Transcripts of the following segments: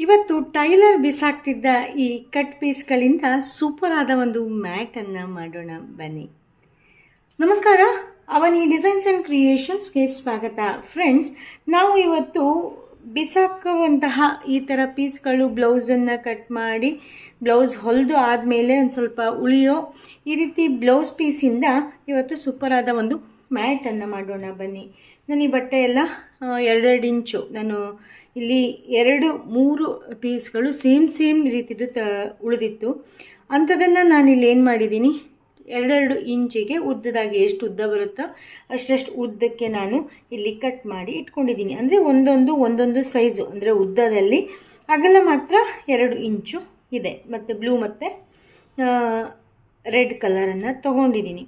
ಇವತ್ತು ಟೈಲರ್ ಬಿಸಾಕ್ತಿದ್ದ ಈ cut ಪೀಸ್ಗಳಿಂದ super ಆದ ಒಂದು ಮ್ಯಾಟನ್ನು ಮಾಡೋಣ ಬನ್ನಿ. ನಮಸ್ಕಾರ, ಅವನಿ ಡಿಸೈನ್ಸ್ ಆ್ಯಂಡ್ ಕ್ರಿಯೇಷನ್ಸ್ಗೆ ಸ್ವಾಗತ. ಫ್ರೆಂಡ್ಸ್, ನಾವು ಇವತ್ತು ಬಿಸಾಕುವಂತಹ ಈ ಥರ ಪೀಸ್ಗಳು ಬ್ಲೌಸನ್ನು ಕಟ್ ಮಾಡಿ ಬ್ಲೌಸ್ ಹೊಲಿದು ಆದಮೇಲೆ ಒಂದು ಸ್ವಲ್ಪ ಉಳಿಯೋ ಈ ರೀತಿ ಬ್ಲೌಸ್ ಪೀಸಿಂದ ಇವತ್ತು ಸೂಪರ್ ಆದ ಒಂದು ಮ್ಯಾಟನ್ನು ಮಾಡೋಣ ಬನ್ನಿ. ನಾನು ಈ ಬಟ್ಟೆ ಎಲ್ಲ 2 ಇಂಚು, ನಾನು ಇಲ್ಲಿ 2-3 ಪೀಸ್ಗಳು ಸೇಮ್ ರೀತಿದು ಉಳಿದಿತ್ತು. ಅಂಥದನ್ನು ನಾನಿಲ್ಲಿ ಏನು ಮಾಡಿದ್ದೀನಿ, 2 ಇಂಚಿಗೆ ಉದ್ದದಾಗಿ ಎಷ್ಟು ಉದ್ದ ಬರುತ್ತೋ ಅಷ್ಟಷ್ಟು ಉದ್ದಕ್ಕೆ ನಾನು ಇಲ್ಲಿ ಕಟ್ ಮಾಡಿ ಇಟ್ಕೊಂಡಿದ್ದೀನಿ. ಅಂದರೆ ಒಂದೊಂದು ಸೈಜು, ಅಂದರೆ ಉದ್ದದಲ್ಲಿ ಅಗಲ ಮಾತ್ರ 2 ಇಂಚು ಇದೆ. ಮತ್ತು ಬ್ಲೂ ಮತ್ತು ರೆಡ್ ಕಲರನ್ನು ತೊಗೊಂಡಿದ್ದೀನಿ.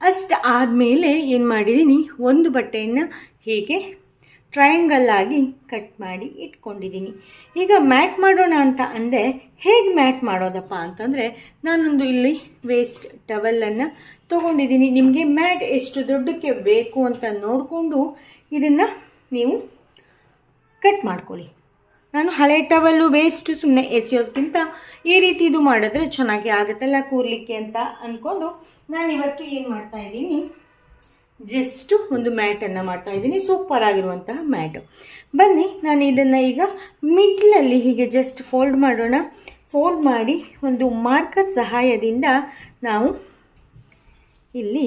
ಅಷ್ಟು ಆದಮೇಲೆ ಏನು ಮಾಡಿದ್ದೀನಿ, ಒಂದು ಬಟ್ಟೆಯನ್ನು ಹೀಗೆ ಟ್ರಯಾಂಗಲ್ ಆಗಿ ಕಟ್ ಮಾಡಿ ಇಟ್ಕೊಂಡಿದ್ದೀನಿ. ಈಗ ಮ್ಯಾಟ್ ಮಾಡೋಣ ಅಂತ ಅಂದೆ. ಹೇಗೆ ಮ್ಯಾಟ್ ಮಾಡೋದಪ್ಪ ಅಂತಂದರೆ, ನಾನೊಂದು ಇಲ್ಲಿ ವೇಸ್ಟ್ ಟವೆಲನ್ನು ತೊಗೊಂಡಿದ್ದೀನಿ. ನಿಮಗೆ ಮ್ಯಾಟ್ ಎಷ್ಟು ದೊಡ್ಡಕ್ಕೆ ಬೇಕು ಅಂತ ನೋಡಿಕೊಂಡು ಇದನ್ನು ನೀವು ಕಟ್ ಮಾಡ್ಕೊಳ್ಳಿ. ನಾನು ಹಳೆ ಟವಲ್ಲು ವೇಸ್ಟು ಸುಮ್ಮನೆ ಎಸೆಯೋದಕ್ಕಿಂತ ಈ ರೀತಿ ಇದು ಮಾಡಿದ್ರೆ ಚೆನ್ನಾಗಿ ಆಗುತ್ತಲ್ಲ ಕೂರ್ಲಿಕ್ಕೆ ಅಂತ ಅಂದ್ಕೊಂಡು ನಾನಿವತ್ತು ಏನು ಮಾಡ್ತಾಯಿದ್ದೀನಿ, ಜಸ್ಟು ಒಂದು ಮ್ಯಾಟನ್ನು ಮಾಡ್ತಾಯಿದ್ದೀನಿ. ಸೂಪರ್ ಆಗಿರುವಂತಹ ಮ್ಯಾಟು. ಬನ್ನಿ, ನಾನು ಇದನ್ನು ಈಗ ಮಿಡ್ಲಲ್ಲಿ ಹೀಗೆ ಜಸ್ಟ್ ಫೋಲ್ಡ್ ಮಾಡೋಣ. ಫೋಲ್ಡ್ ಮಾಡಿ ಒಂದು ಮಾರ್ಕರ್ ಸಹಾಯದಿಂದ ನಾವು ಇಲ್ಲಿ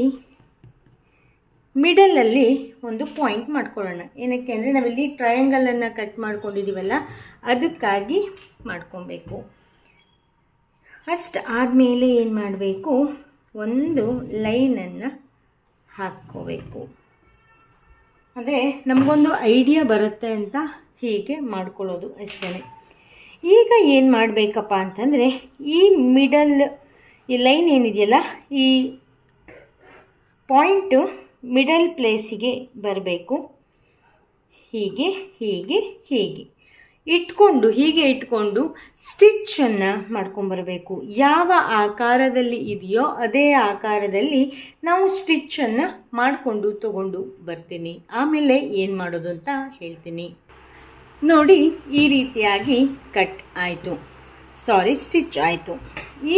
ಮಿಡಲಲ್ಲಿ ಒಂದು ಪಾಯಿಂಟ್ ಮಾಡ್ಕೊಳ್ಳೋಣ. ಏನಕ್ಕೆ ಅಂದರೆ ನಾವಿಲ್ಲಿ ಟ್ರಯಾಂಗಲನ್ನು ಕಟ್ ಮಾಡ್ಕೊಂಡಿದ್ದೀವಲ್ಲ, ಅದಕ್ಕಾಗಿ ಮಾಡ್ಕೊಬೇಕು. ಅಷ್ಟು ಆದಮೇಲೆ ಏನು ಮಾಡಬೇಕು, ಒಂದು ಲೈನನ್ನು ಹಾಕ್ಕೋಬೇಕು. ಅಂದರೆ ನಮಗೊಂದು ಐಡಿಯಾ ಬರುತ್ತೆ ಅಂತ ಹೀಗೆ ಮಾಡ್ಕೊಳ್ಳೋದು ಅಷ್ಟೇ. ಈಗ ಏನು ಮಾಡಬೇಕಪ್ಪ ಅಂತಂದರೆ, ಈ ಮಿಡಲ್ ಈ ಲೈನ್ ಏನಿದೆಯಲ್ಲ, ಈ ಪಾಯಿಂಟು ಮಿಡಲ್ ಪ್ಲೇಸಿಗೆ ಬರಬೇಕು. ಹೀಗೆ ಇಟ್ಕೊಂಡು ಸ್ಟಿಚ್ಚನ್ನು ಮಾಡ್ಕೊಂಬರಬೇಕು. ಯಾವ ಆಕಾರದಲ್ಲಿ ಇದೆಯೋ ಅದೇ ಆಕಾರದಲ್ಲಿ ನಾವು ಸ್ಟಿಚ್ಚನ್ನು ಮಾಡಿಕೊಂಡು ತಗೊಂಡು ಬರ್ತೀನಿ. ಆಮೇಲೆ ಏನು ಮಾಡೋದು ಅಂತ ಹೇಳ್ತೀನಿ. ನೋಡಿ, ಈ ರೀತಿಯಾಗಿ ಕಟ್ ಆಯಿತು, ಸ್ಟಿಚ್ ಆಯಿತು.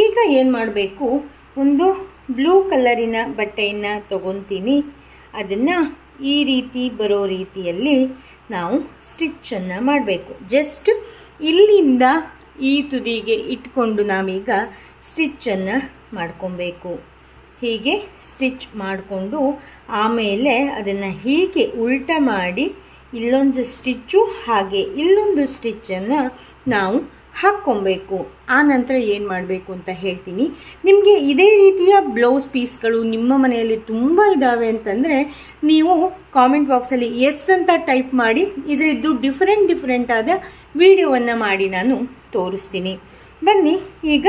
ಈಗ ಏನು ಮಾಡಬೇಕು, ಒಂದು ಬ್ಲೂ ಕಲರಿನ ಬಟ್ಟೆಯನ್ನು ತೊಗೊತೀನಿ. ಅದನ್ನು ಈ ರೀತಿ ಬರೋ ರೀತಿಯಲ್ಲಿ ನಾವು ಸ್ಟಿಚ್ಚನ್ನು ಮಾಡಬೇಕು. ಜಸ್ಟ್ ಇಲ್ಲಿಂದ ಈ ತುದಿಗೆ ಇಟ್ಕೊಂಡು ನಾವೀಗ ಸ್ಟಿಚ್ಚನ್ನು ಮಾಡ್ಕೊಬೇಕು. ಹೀಗೆ ಸ್ಟಿಚ್ ಮಾಡಿಕೊಂಡು ಆಮೇಲೆ ಅದನ್ನು ಹೀಗೆ ಉಲ್ಟಾ ಮಾಡಿ ಇಲ್ಲೊಂದು ಸ್ಟಿಚ್ಚು ಹಾಗೆ ಇಲ್ಲೊಂದು ಸ್ಟಿಚ್ಚನ್ನು ನಾವು ಹಾಕ್ಕೊಬೇಕು. ಆ ನಂತರ ಏನು ಮಾಡಬೇಕು ಅಂತ ಹೇಳ್ತೀನಿ. ನಿಮಗೆ ಇದೇ ರೀತಿಯ ಬ್ಲೌಸ್ ಪೀಸ್ಗಳು ನಿಮ್ಮ ಮನೆಯಲ್ಲಿ ತುಂಬ ಇದ್ದಾವೆ ಅಂತಂದರೆ ನೀವು ಕಾಮೆಂಟ್ ಬಾಕ್ಸಲ್ಲಿ ಎಸ್ ಅಂತ ಟೈಪ್ ಮಾಡಿ ಇದರದ್ದು ಡಿಫ್ರೆಂಟ್ ಆದ ವಿಡಿಯೋವನ್ನು ಮಾಡಿ ನಾನು ತೋರಿಸ್ತೀನಿ. ಬನ್ನಿ, ಈಗ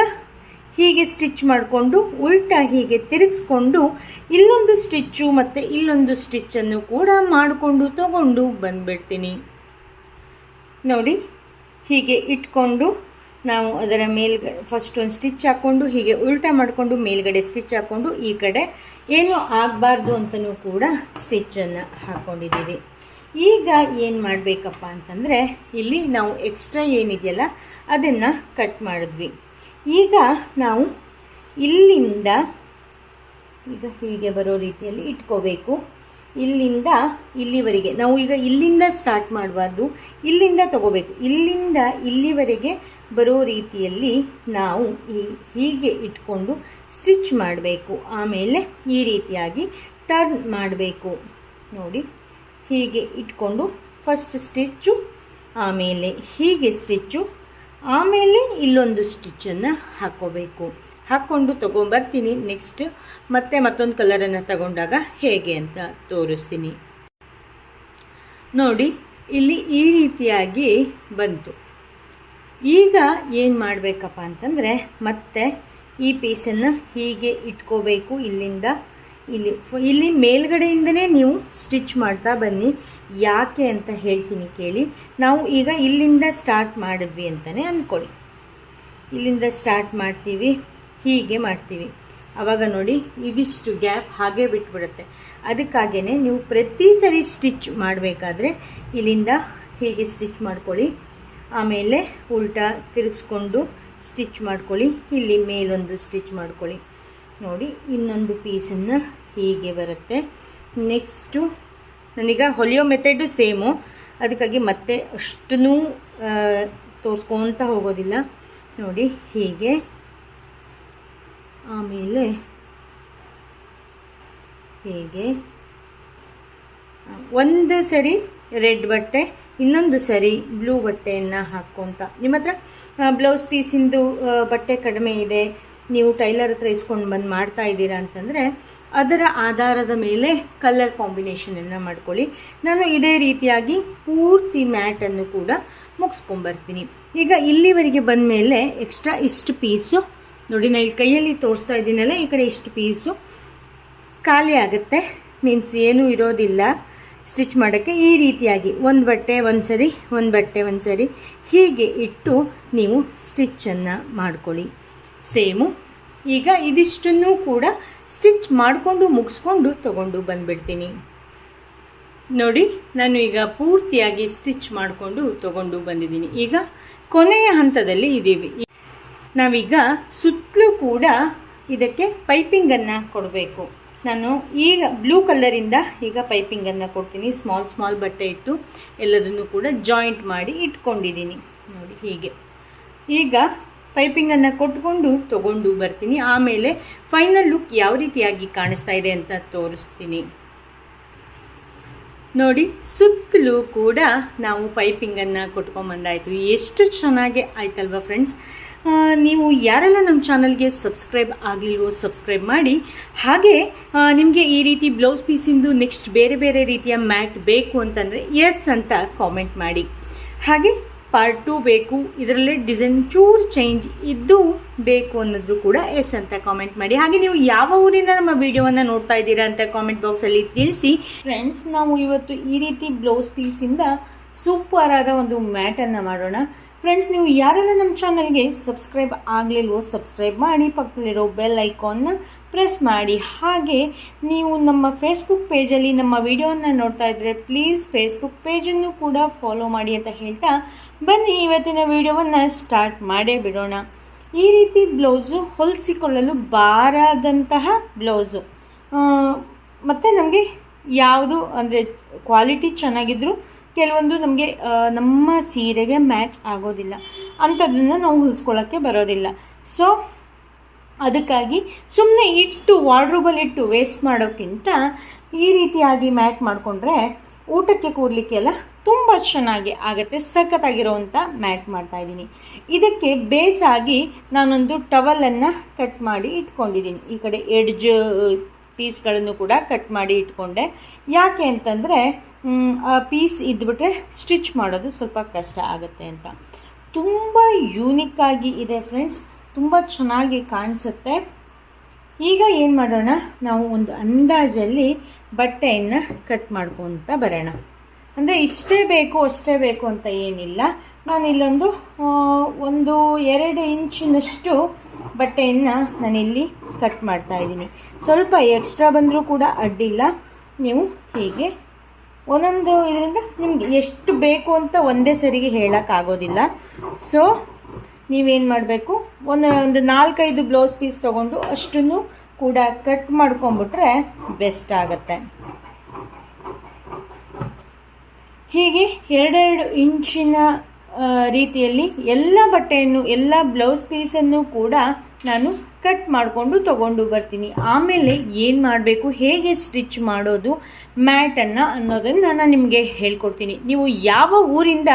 ಹೀಗೆ ಸ್ಟಿಚ್ ಮಾಡಿಕೊಂಡು ಉಲ್ಟಾ ಹೀಗೆ ತಿರುಗಿಸ್ಕೊಂಡು ಇಲ್ಲೊಂದು ಸ್ಟಿಚ್ಚು ಮತ್ತು ಇಲ್ಲೊಂದು ಸ್ಟಿಚ್ಚನ್ನು ಕೂಡ ಮಾಡಿಕೊಂಡು ತಗೊಂಡು ಬಂದುಬಿಡ್ತೀನಿ. ನೋಡಿ, ಹೀಗೆ ಇಟ್ಕೊಂಡು ನಾವು ಅದರ ಮೇಲ್ಗಡೆ ಫಸ್ಟ್ ಒಂದು ಸ್ಟಿಚ್ ಹಾಕ್ಕೊಂಡು ಹೀಗೆ ಉಲ್ಟಾ ಮಾಡಿಕೊಂಡು ಮೇಲ್ಗಡೆ ಸ್ಟಿಚ್ ಹಾಕ್ಕೊಂಡು ಈ ಕಡೆ ಏನೂ ಆಗಬಾರ್ದು ಅಂತಲೂ ಕೂಡ ಸ್ಟಿಚ್ಚನ್ನು ಹಾಕ್ಕೊಂಡಿದ್ದೀವಿ. ಈಗ ಏನು ಮಾಡಬೇಕಪ್ಪ ಅಂತಂದರೆ, ಇಲ್ಲಿ ನಾವು ಎಕ್ಸ್ಟ್ರಾ ಏನಿದೆಯಲ್ಲ ಅದನ್ನು ಕಟ್ ಮಾಡಿದ್ವಿ. ಈಗ ನಾವು ಇಲ್ಲಿಂದ ಈಗ ಹೀಗೆ ಬರೋ ರೀತಿಯಲ್ಲಿ ಇಟ್ಕೋಬೇಕು. ಇಲ್ಲಿಂದ ಇಲ್ಲಿವರೆಗೆ ನಾವು ಈಗ ಇಲ್ಲಿಂದ ಸ್ಟಾರ್ಟ್ ಮಾಡಬಾರ್ದು, ಇಲ್ಲಿಂದ ತಗೋಬೇಕು. ಇಲ್ಲಿಂದ ಇಲ್ಲಿವರೆಗೆ ಬರೋ ರೀತಿಯಲ್ಲಿ ನಾವು ಹೀಗೆ ಇಟ್ಕೊಂಡು ಸ್ಟಿಚ್ ಮಾಡಬೇಕು. ಆಮೇಲೆ ಈ ರೀತಿಯಾಗಿ ಟರ್ನ್ ಮಾಡಬೇಕು. ನೋಡಿ, ಹೀಗೆ ಇಟ್ಕೊಂಡು ಫಸ್ಟ್ ಸ್ಟಿಚ್ಚು, ಆಮೇಲೆ ಹೀಗೆ ಸ್ಟಿಚ್ಚು, ಆಮೇಲೆ ಇಲ್ಲೊಂದು ಸ್ಟಿಚ್ಚನ್ನು ಹಾಕ್ಕೋಬೇಕು. ಹಾಕ್ಕೊಂಡು ತೊಗೊಂಬರ್ತೀನಿ. ನೆಕ್ಸ್ಟ್ ಮತ್ತೊಂದು ಕಲರನ್ನು ತಗೊಂಡಾಗ ಹೇಗೆ ಅಂತ ತೋರಿಸ್ತೀನಿ. ನೋಡಿ, ಇಲ್ಲಿ ಈ ರೀತಿಯಾಗಿ ಬಂತು. ಈಗ ಏನು ಮಾಡಬೇಕಪ್ಪ ಅಂತಂದರೆ, ಮತ್ತೆ ಈ ಪೀಸನ್ನು ಹೀಗೆ ಇಟ್ಕೋಬೇಕು. ಇಲ್ಲಿ ಮೇಲ್ಗಡೆಯಿಂದನೇ ನೀವು ಸ್ಟಿಚ್ ಮಾಡ್ತಾ ಬನ್ನಿ. ಯಾಕೆ ಅಂತ ಹೇಳ್ತೀನಿ ಕೇಳಿ. ನಾವು ಈಗ ಇಲ್ಲಿಂದ ಸ್ಟಾರ್ಟ್ ಮಾಡಿದ್ವಿ ಅಂತಲೇ ಅಂದ್ಕೊಳ್ಳಿ. ಇಲ್ಲಿಂದ ಸ್ಟಾರ್ಟ್ ಮಾಡ್ತೀವಿ, ಹೀಗೆ ಮಾಡ್ತೀವಿ. ಆವಾಗ ನೋಡಿ, ಇದಿಷ್ಟು ಗ್ಯಾಪ್ ಹಾಗೆ ಬಿಟ್ಬಿಡುತ್ತೆ. ಅದಕ್ಕಾಗೇ ನೀವು ಪ್ರತಿ ಸರಿ ಸ್ಟಿಚ್ ಮಾಡಬೇಕಾದ್ರೆ ಇಲ್ಲಿಂದ ಹೀಗೆ ಸ್ಟಿಚ್ ಮಾಡ್ಕೊಳ್ಳಿ. ಆಮೇಲೆ ಉಲ್ಟಾ ತಿರುಗಿಸ್ಕೊಂಡು ಸ್ಟಿಚ್ ಮಾಡ್ಕೊಳ್ಳಿ. ಇಲ್ಲಿ ಮೇಲೊಂದು ಸ್ಟಿಚ್ ಮಾಡ್ಕೊಳ್ಳಿ. ನೋಡಿ ಇನ್ನೊಂದು ಪೀಸನ್ನು ಹೀಗೆ ಬರುತ್ತೆ. ನೆಕ್ಸ್ಟು ನಾನೀಗ ಹೊಲಿಯೋ ಮೆಥಡು ಸೇಮು, ಅದಕ್ಕಾಗಿ ಮತ್ತೆ ಅಷ್ಟೂ ತೋರಿಸ್ಕೊತ ಹೋಗೋದಿಲ್ಲ. ನೋಡಿ ಹೀಗೆ, ಆಮೇಲೆ ಹೀಗೆ ಒಂದು ಸರಿ ರೆಡ್ ಬಟ್ಟೆ, ಇನ್ನೊಂದು ಸರಿ ಬ್ಲೂ ಬಟ್ಟೆಯನ್ನು ಹಾಕ್ಕೊತ. ನಿಮ್ಮ ಹತ್ರ ಬ್ಲೌಸ್ ಪೀಸಿಂದು ಬಟ್ಟೆ ಕಡಿಮೆ ಇದೆ, ನೀವು ಟೈಲರ್ ಹತ್ರ ಇಸ್ಕೊಂಡು ಬಂದು ಮಾಡ್ತಾ ಇದ್ದೀರಾ ಅಂತಂದರೆ ಅದರ ಆಧಾರದ ಮೇಲೆ ಕಲರ್ ಕಾಂಬಿನೇಷನನ್ನು ಮಾಡ್ಕೊಳ್ಳಿ. ನಾನು ಇದೇ ರೀತಿಯಾಗಿ ಪೂರ್ತಿ ಮ್ಯಾಟನ್ನು ಕೂಡ ಮುಗಿಸ್ಕೊಂಬರ್ತೀನಿ. ಈಗ ಇಲ್ಲಿವರೆಗೆ ಬಂದ ಮೇಲೆ ಎಕ್ಸ್ಟ್ರಾ ಇಷ್ಟು ಪೀಸು ನೋಡಿ, ನಾನು ಇಲ್ಲಿ ಕೈಯಲ್ಲಿ ತೋರಿಸ್ತಾ ಇದ್ದೀನಲ್ಲ, ಈ ಕಡೆ ಇಷ್ಟು ಪೀಸು ಖಾಲಿ ಆಗುತ್ತೆ. ಮೀನ್ಸ್ ಏನೂ ಇರೋದಿಲ್ಲ ಸ್ಟಿಚ್ ಮಾಡೋಕ್ಕೆ. ಈ ರೀತಿಯಾಗಿ ಒಂದು ಬಟ್ಟೆ ಒಂದು ಸರಿ, ಒಂದು ಬಟ್ಟೆ ಒಂದು ಸರಿ ಹೀಗೆ ಇಟ್ಟು ನೀವು ಸ್ಟಿಚ್ಚನ್ನು ಮಾಡ್ಕೊಳ್ಳಿ. ಸೇಮು ಈಗ ಇದಿಷ್ಟನ್ನು ಕೂಡ ಸ್ಟಿಚ್ ಮಾಡಿಕೊಂಡು ಮುಗಿಸ್ಕೊಂಡು ತಗೊಂಡು ಬಂದುಬಿಡ್ತೀನಿ. ನೋಡಿ ನಾನು ಈಗ ಪೂರ್ತಿಯಾಗಿ ಸ್ಟಿಚ್ ಮಾಡಿಕೊಂಡು ತಗೊಂಡು ಬಂದಿದ್ದೀನಿ. ಈಗ ಕೊನೆಯ ಹಂತದಲ್ಲಿ ಇದ್ದೀವಿ. ನಾವೀಗ ಸುತ್ತಲೂ ಕೂಡ ಇದಕ್ಕೆ ಪೈಪಿಂಗನ್ನು ಕೊಡಬೇಕು. ನಾನು ಈಗ ಬ್ಲೂ ಕಲರಿಂದ ಈಗ ಪೈಪಿಂಗನ್ನು ಕೊಡ್ತೀನಿ. ಸ್ಮಾಲ್ ಬಟ್ಟೆ ಇಟ್ಟು ಎಲ್ಲದನ್ನು ಕೂಡ ಜಾಯಿಂಟ್ ಮಾಡಿ ಇಟ್ಕೊಂಡಿದ್ದೀನಿ. ನೋಡಿ ಹೀಗೆ ಈಗ ಪೈಪಿಂಗನ್ನು ಕೊಟ್ಕೊಂಡು ತಗೊಂಡು ಬರ್ತೀನಿ. ಆಮೇಲೆ ಫೈನಲ್ ಲುಕ್ ಯಾವ ರೀತಿಯಾಗಿ ಕಾಣಿಸ್ತಾ ಇದೆ ಅಂತ ತೋರಿಸ್ತೀನಿ. ನೋಡಿ ಸುತ್ತಲೂ ಕೂಡ ನಾವು ಪೈಪಿಂಗನ್ನು ಕೊಟ್ಕೊಂಬಂದಾಯಿತು. ಎಷ್ಟು ಚೆನ್ನಾಗಿ ಆಯ್ತಲ್ವ ಫ್ರೆಂಡ್ಸ್. ನೀವು ಯಾರೆಲ್ಲ ನಮ್ಮ ಚಾನಲ್ಗೆ ಸಬ್ಸ್ಕ್ರೈಬ್ ಆಗಲಿಲ್ವೋ ಸಬ್ಸ್ಕ್ರೈಬ್ ಮಾಡಿ. ಹಾಗೆ ನಿಮಗೆ ಈ ರೀತಿ ಬ್ಲೌಸ್ ಪೀಸಿಂದು ನೆಕ್ಸ್ಟ್ ಬೇರೆ ಬೇರೆ ರೀತಿಯ ಮ್ಯಾಟ್ ಬೇಕು ಅಂತಂದರೆ ಎಸ್ ಅಂತ ಕಾಮೆಂಟ್ ಮಾಡಿ. ಹಾಗೆ ಪಾರ್ಟ್ 2 ಬೇಕು, ಇದರಲ್ಲೇ ಡಿಸೈನ್ ಚೂರು ಚೇಂಜ್ ಇದ್ದು ಬೇಕು ಅನ್ನೋದು ಕೂಡ ಎಸ್ ಅಂತ ಕಾಮೆಂಟ್ ಮಾಡಿ. ಹಾಗೆ ನೀವು ಯಾವ ಊರಿಂದ ನಮ್ಮ ವಿಡಿಯೋವನ್ನು ನೋಡ್ತಾ ಇದ್ದೀರಾ ಅಂತ ಕಾಮೆಂಟ್ ಬಾಕ್ಸಲ್ಲಿ ತಿಳಿಸಿ. ಫ್ರೆಂಡ್ಸ್, ನಾವು ಇವತ್ತು ಈ ರೀತಿ ಬ್ಲೌಸ್ ಪೀಸಿಂದ ಸೂಪರ್ ಆದ ಒಂದು ಮ್ಯಾಟನ್ನು ಮಾಡೋಣ. ಫ್ರೆಂಡ್ಸ್, ನೀವು ಯಾರೆಲ್ಲ ನಮ್ಮ ಚಾನಲ್ಗೆ ಸಬ್ಸ್ಕ್ರೈಬ್ ಆಗಲಿಲ್ವೋ ಸಬ್ಸ್ಕ್ರೈಬ್ ಮಾಡಿ, ಪಕ್ಕದಲ್ಲಿರೋ ಬೆಲ್ ಐಕಾನ್ನ ಪ್ರೆಸ್ ಮಾಡಿ. ಹಾಗೆ ನೀವು ನಮ್ಮ ಫೇಸ್ಬುಕ್ ಪೇಜಲ್ಲಿ ನಮ್ಮ ವಿಡಿಯೋವನ್ನು ನೋಡ್ತಾ ಇದ್ದರೆ ಪ್ಲೀಸ್ ಫೇಸ್ಬುಕ್ ಪೇಜನ್ನು ಕೂಡ ಫಾಲೋ ಮಾಡಿ ಅಂತ ಹೇಳ್ತಾ ಬನ್ನಿ ಇವತ್ತಿನ ವಿಡಿಯೋವನ್ನು ಸ್ಟಾರ್ಟ್ ಮಾಡೇ ಬಿಡೋಣ. ಈ ರೀತಿ ಬ್ಲೌಸು ಹೊಲಿಸಿಕೊಳ್ಳಲು ಬಾರದಂತಹ ಬ್ಲೌಸು, ಮತ್ತು ನಮಗೆ ಯಾವುದು ಅಂದರೆ ಕ್ವಾಲಿಟಿ ಚೆನ್ನಾಗಿದ್ದರೂ ಕೆಲವೊಂದು ನಮಗೆ ನಮ್ಮ ಸೀರೆಗೆ ಮ್ಯಾಚ್ ಆಗೋದಿಲ್ಲ, ಅಂಥದ್ದನ್ನು ನಾವು ಹೊಲಿಸ್ಕೊಳ್ಳೋಕ್ಕೆ ಬರೋದಿಲ್ಲ. ಸೊ ಅದಕ್ಕಾಗಿ ಸುಮ್ಮನೆ ಇಟ್ಟು ವಾರ್ಡ್ರೋಬಲ್ಲಿ ಇಟ್ಟು ವೇಸ್ಟ್ ಮಾಡೋಕ್ಕಿಂತ ಈ ರೀತಿಯಾಗಿ ಮ್ಯಾಟ್ ಮಾಡಿಕೊಂಡ್ರೆ ಊಟಕ್ಕೆ ಕೂರಲಿಕ್ಕೆಲ್ಲ ತುಂಬ ಚೆನ್ನಾಗಿ ಆಗುತ್ತೆ. ಸಖತ್ತಾಗಿರೋವಂಥ ಮ್ಯಾಟ್ ಮಾಡ್ತಾಯಿದ್ದೀನಿ. ಇದಕ್ಕೆ ಬೇಸಾಗಿ ನಾನೊಂದು ಟವಲನ್ನು ಕಟ್ ಮಾಡಿ ಇಟ್ಕೊಂಡಿದ್ದೀನಿ. ಈ ಕಡೆ ಎಡ್ಜ್ ಪೀಸ್ಗಳನ್ನು ಕೂಡ ಕಟ್ ಮಾಡಿ ಇಟ್ಕೊಂಡೆ. ಯಾಕೆ ಅಂತಂದರೆ ಆ ಪೀಸ್ ಇದ್ಬಿಟ್ರೆ ಸ್ಟಿಚ್ ಮಾಡೋದು ಸ್ವಲ್ಪ ಕಷ್ಟ ಆಗುತ್ತೆ ಅಂತ. ತುಂಬ ಯೂನಿಕ್ಕಾಗಿ ಇದೆ ಫ್ರೆಂಡ್ಸ್, ತುಂಬ ಚೆನ್ನಾಗಿ ಕಾಣಿಸುತ್ತೆ. ಈಗ ಏನು ಮಾಡೋಣ, ನಾವು ಒಂದು ಅಂದಾಜಲ್ಲಿ ಬಟ್ಟೆಯನ್ನು ಕಟ್ ಮಾಡ್ಕೊತ ಬರೋಣ. ಅಂದರೆ ಇಷ್ಟೇ ಬೇಕು ಅಷ್ಟೇ ಬೇಕು ಅಂತ ಏನಿಲ್ಲ. ನಾನು ಇಲ್ಲೊಂದು 1-2 ಇಂಚಿನಷ್ಟು ಬಟ್ಟೆಯನ್ನು ನಾನಿಲ್ಲಿ ಕಟ್ ಮಾಡ್ತಾ ಇದ್ದೀನಿ. ಸ್ವಲ್ಪ ಎಕ್ಸ್ಟ್ರಾ ಬಂದರೂ ಕೂಡ ಅಡ್ಡಿಲ್ಲ. ನೀವು ಹೀಗೆ ಒಂದೊಂದು ಇದರಿಂದ ನಿಮ್ಗೆ ಎಷ್ಟು ಬೇಕು ಅಂತ ಒಂದೇ ಸರಿಗೆ ಹೇಳೋಕ್ಕಾಗೋದಿಲ್ಲ. ಸೊ ನೀವೇನು ಮಾಡಬೇಕು, ಒಂದು 4-5 ಬ್ಲೌಸ್ ಪೀಸ್ ತೊಗೊಂಡು ಅಷ್ಟನ್ನು ಕೂಡ ಕಟ್ ಮಾಡ್ಕೊಂಬಿಟ್ರೆ ಬೆಸ್ಟ್ ಆಗುತ್ತೆ. ಹೀಗೆ 2-2 ಇಂಚಿನ ರೀತಿಯಲ್ಲಿ ಎಲ್ಲ ಬಟ್ಟೆಯನ್ನು, ಎಲ್ಲ ಬ್ಲೌಸ್ ಪೀಸನ್ನು ಕೂಡ ನಾನು ಕಟ್ ಮಾಡಿಕೊಂಡು ತೊಗೊಂಡು ಬರ್ತೀನಿ. ಆಮೇಲೆ ಏನು ಮಾಡಬೇಕು, ಹೇಗೆ ಸ್ಟಿಚ್ ಮಾಡೋದು ಮ್ಯಾಟನ್ನು ಅನ್ನೋದನ್ನು ನಾನು ನಿಮಗೆ ಹೇಳ್ಕೊಡ್ತೀನಿ. ನೀವು ಯಾವ ಊರಿಂದ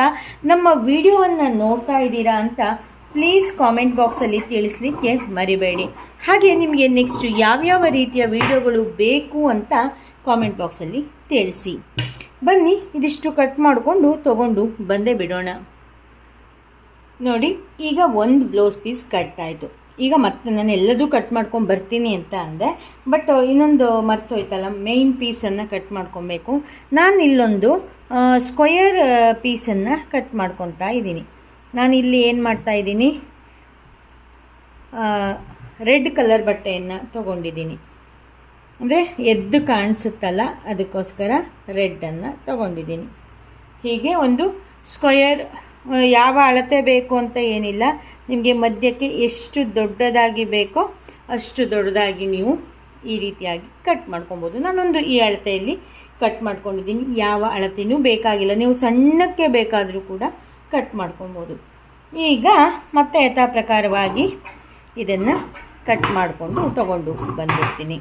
ನಮ್ಮ ವಿಡಿಯೋವನ್ನು ನೋಡ್ತಾ ಇದ್ದೀರಾ ಅಂತ ಪ್ಲೀಸ್ ಕಾಮೆಂಟ್ ಬಾಕ್ಸಲ್ಲಿ ತಿಳಿಸ್ಲಿಕ್ಕೆ ಮರಿಬೇಡಿ. ಹಾಗೆ ನಿಮಗೆ ನೆಕ್ಸ್ಟ್ ಯಾವ್ಯಾವ ರೀತಿಯ ವಿಡಿಯೋಗಳು ಬೇಕು ಅಂತ ಕಾಮೆಂಟ್ ಬಾಕ್ಸಲ್ಲಿ ತಿಳಿಸಿ. ಬನ್ನಿ ಇದಿಷ್ಟು ಕಟ್ ಮಾಡಿಕೊಂಡು ತೊಗೊಂಡು ಬಂದೇ ಬಿಡೋಣ. ನೋಡಿ ಈಗ ಒಂದು ಬ್ಲೌಸ್ ಪೀಸ್ ಕಟ್ ಆಯಿತು. ಈಗ ಮತ್ತೆ ನಾನು ಎಲ್ಲದೂ ಕಟ್ ಮಾಡ್ಕೊಂಡು ಬರ್ತೀನಿ ಅಂತ ಅಂದೆ, ಬಟ್ ಇನ್ನೊಂದು ಮರ್ತೋಯ್ತಲ್ಲ, ಮೇಯ್ನ್ ಪೀಸನ್ನು ಕಟ್ ಮಾಡ್ಕೊಬೇಕು. ನಾನು ಇಲ್ಲೊಂದು ಸ್ಕ್ವಯರ್ ಪೀಸನ್ನು ಕಟ್ ಮಾಡ್ಕೊತಾ ಇದ್ದೀನಿ. ನಾನು ಇಲ್ಲಿ ಏನು ಮಾಡ್ತಾ ಇದ್ದೀನಿ, ರೆಡ್ ಕಲರ್ ಬಟ್ಟೆಯನ್ನು ತೊಗೊಂಡಿದ್ದೀನಿ. ಅಂದರೆ ಎದ್ದು ಕಾಣಿಸುತ್ತಲ್ಲ, ಅದಕ್ಕೋಸ್ಕರ ರೆಡ್ಡನ್ನು ತೊಗೊಂಡಿದ್ದೀನಿ. ಹೀಗೆ ಒಂದು ಸ್ಕ್ವಯರ್ ಯಾವ ಅಳತೆ ಬೇಕು ಅಂತ ಏನಿಲ್ಲ, ನಿಮಗೆ ಮಧ್ಯಕ್ಕೆ ಎಷ್ಟು ದೊಡ್ಡದಾಗಿ ಬೇಕೋ ಅಷ್ಟು ದೊಡ್ಡದಾಗಿ ನೀವು ಈ ರೀತಿಯಾಗಿ ಕಟ್ ಮಾಡ್ಕೊಬೋದು. ನಾನೊಂದು ಈ ಅಳತೆಯಲ್ಲಿ ಕಟ್ ಮಾಡ್ಕೊಂಡಿದ್ದೀನಿ. ಯಾವ ಅಳತೆಯೂ ಬೇಕಾಗಿಲ್ಲ, ನೀವು ಸಣ್ಣಕ್ಕೆ ಬೇಕಾದರೂ ಕೂಡ ಕಟ್ ಮಾಡ್ಕೊಬೋದು. ಈಗ ಮತ್ತೆ ಯಥಾ ಪ್ರಕಾರವಾಗಿ ಇದನ್ನು ಕಟ್ ಮಾಡಿಕೊಂಡು ತಗೊಂಡು ಬಂದಿರ್ತೀನಿ.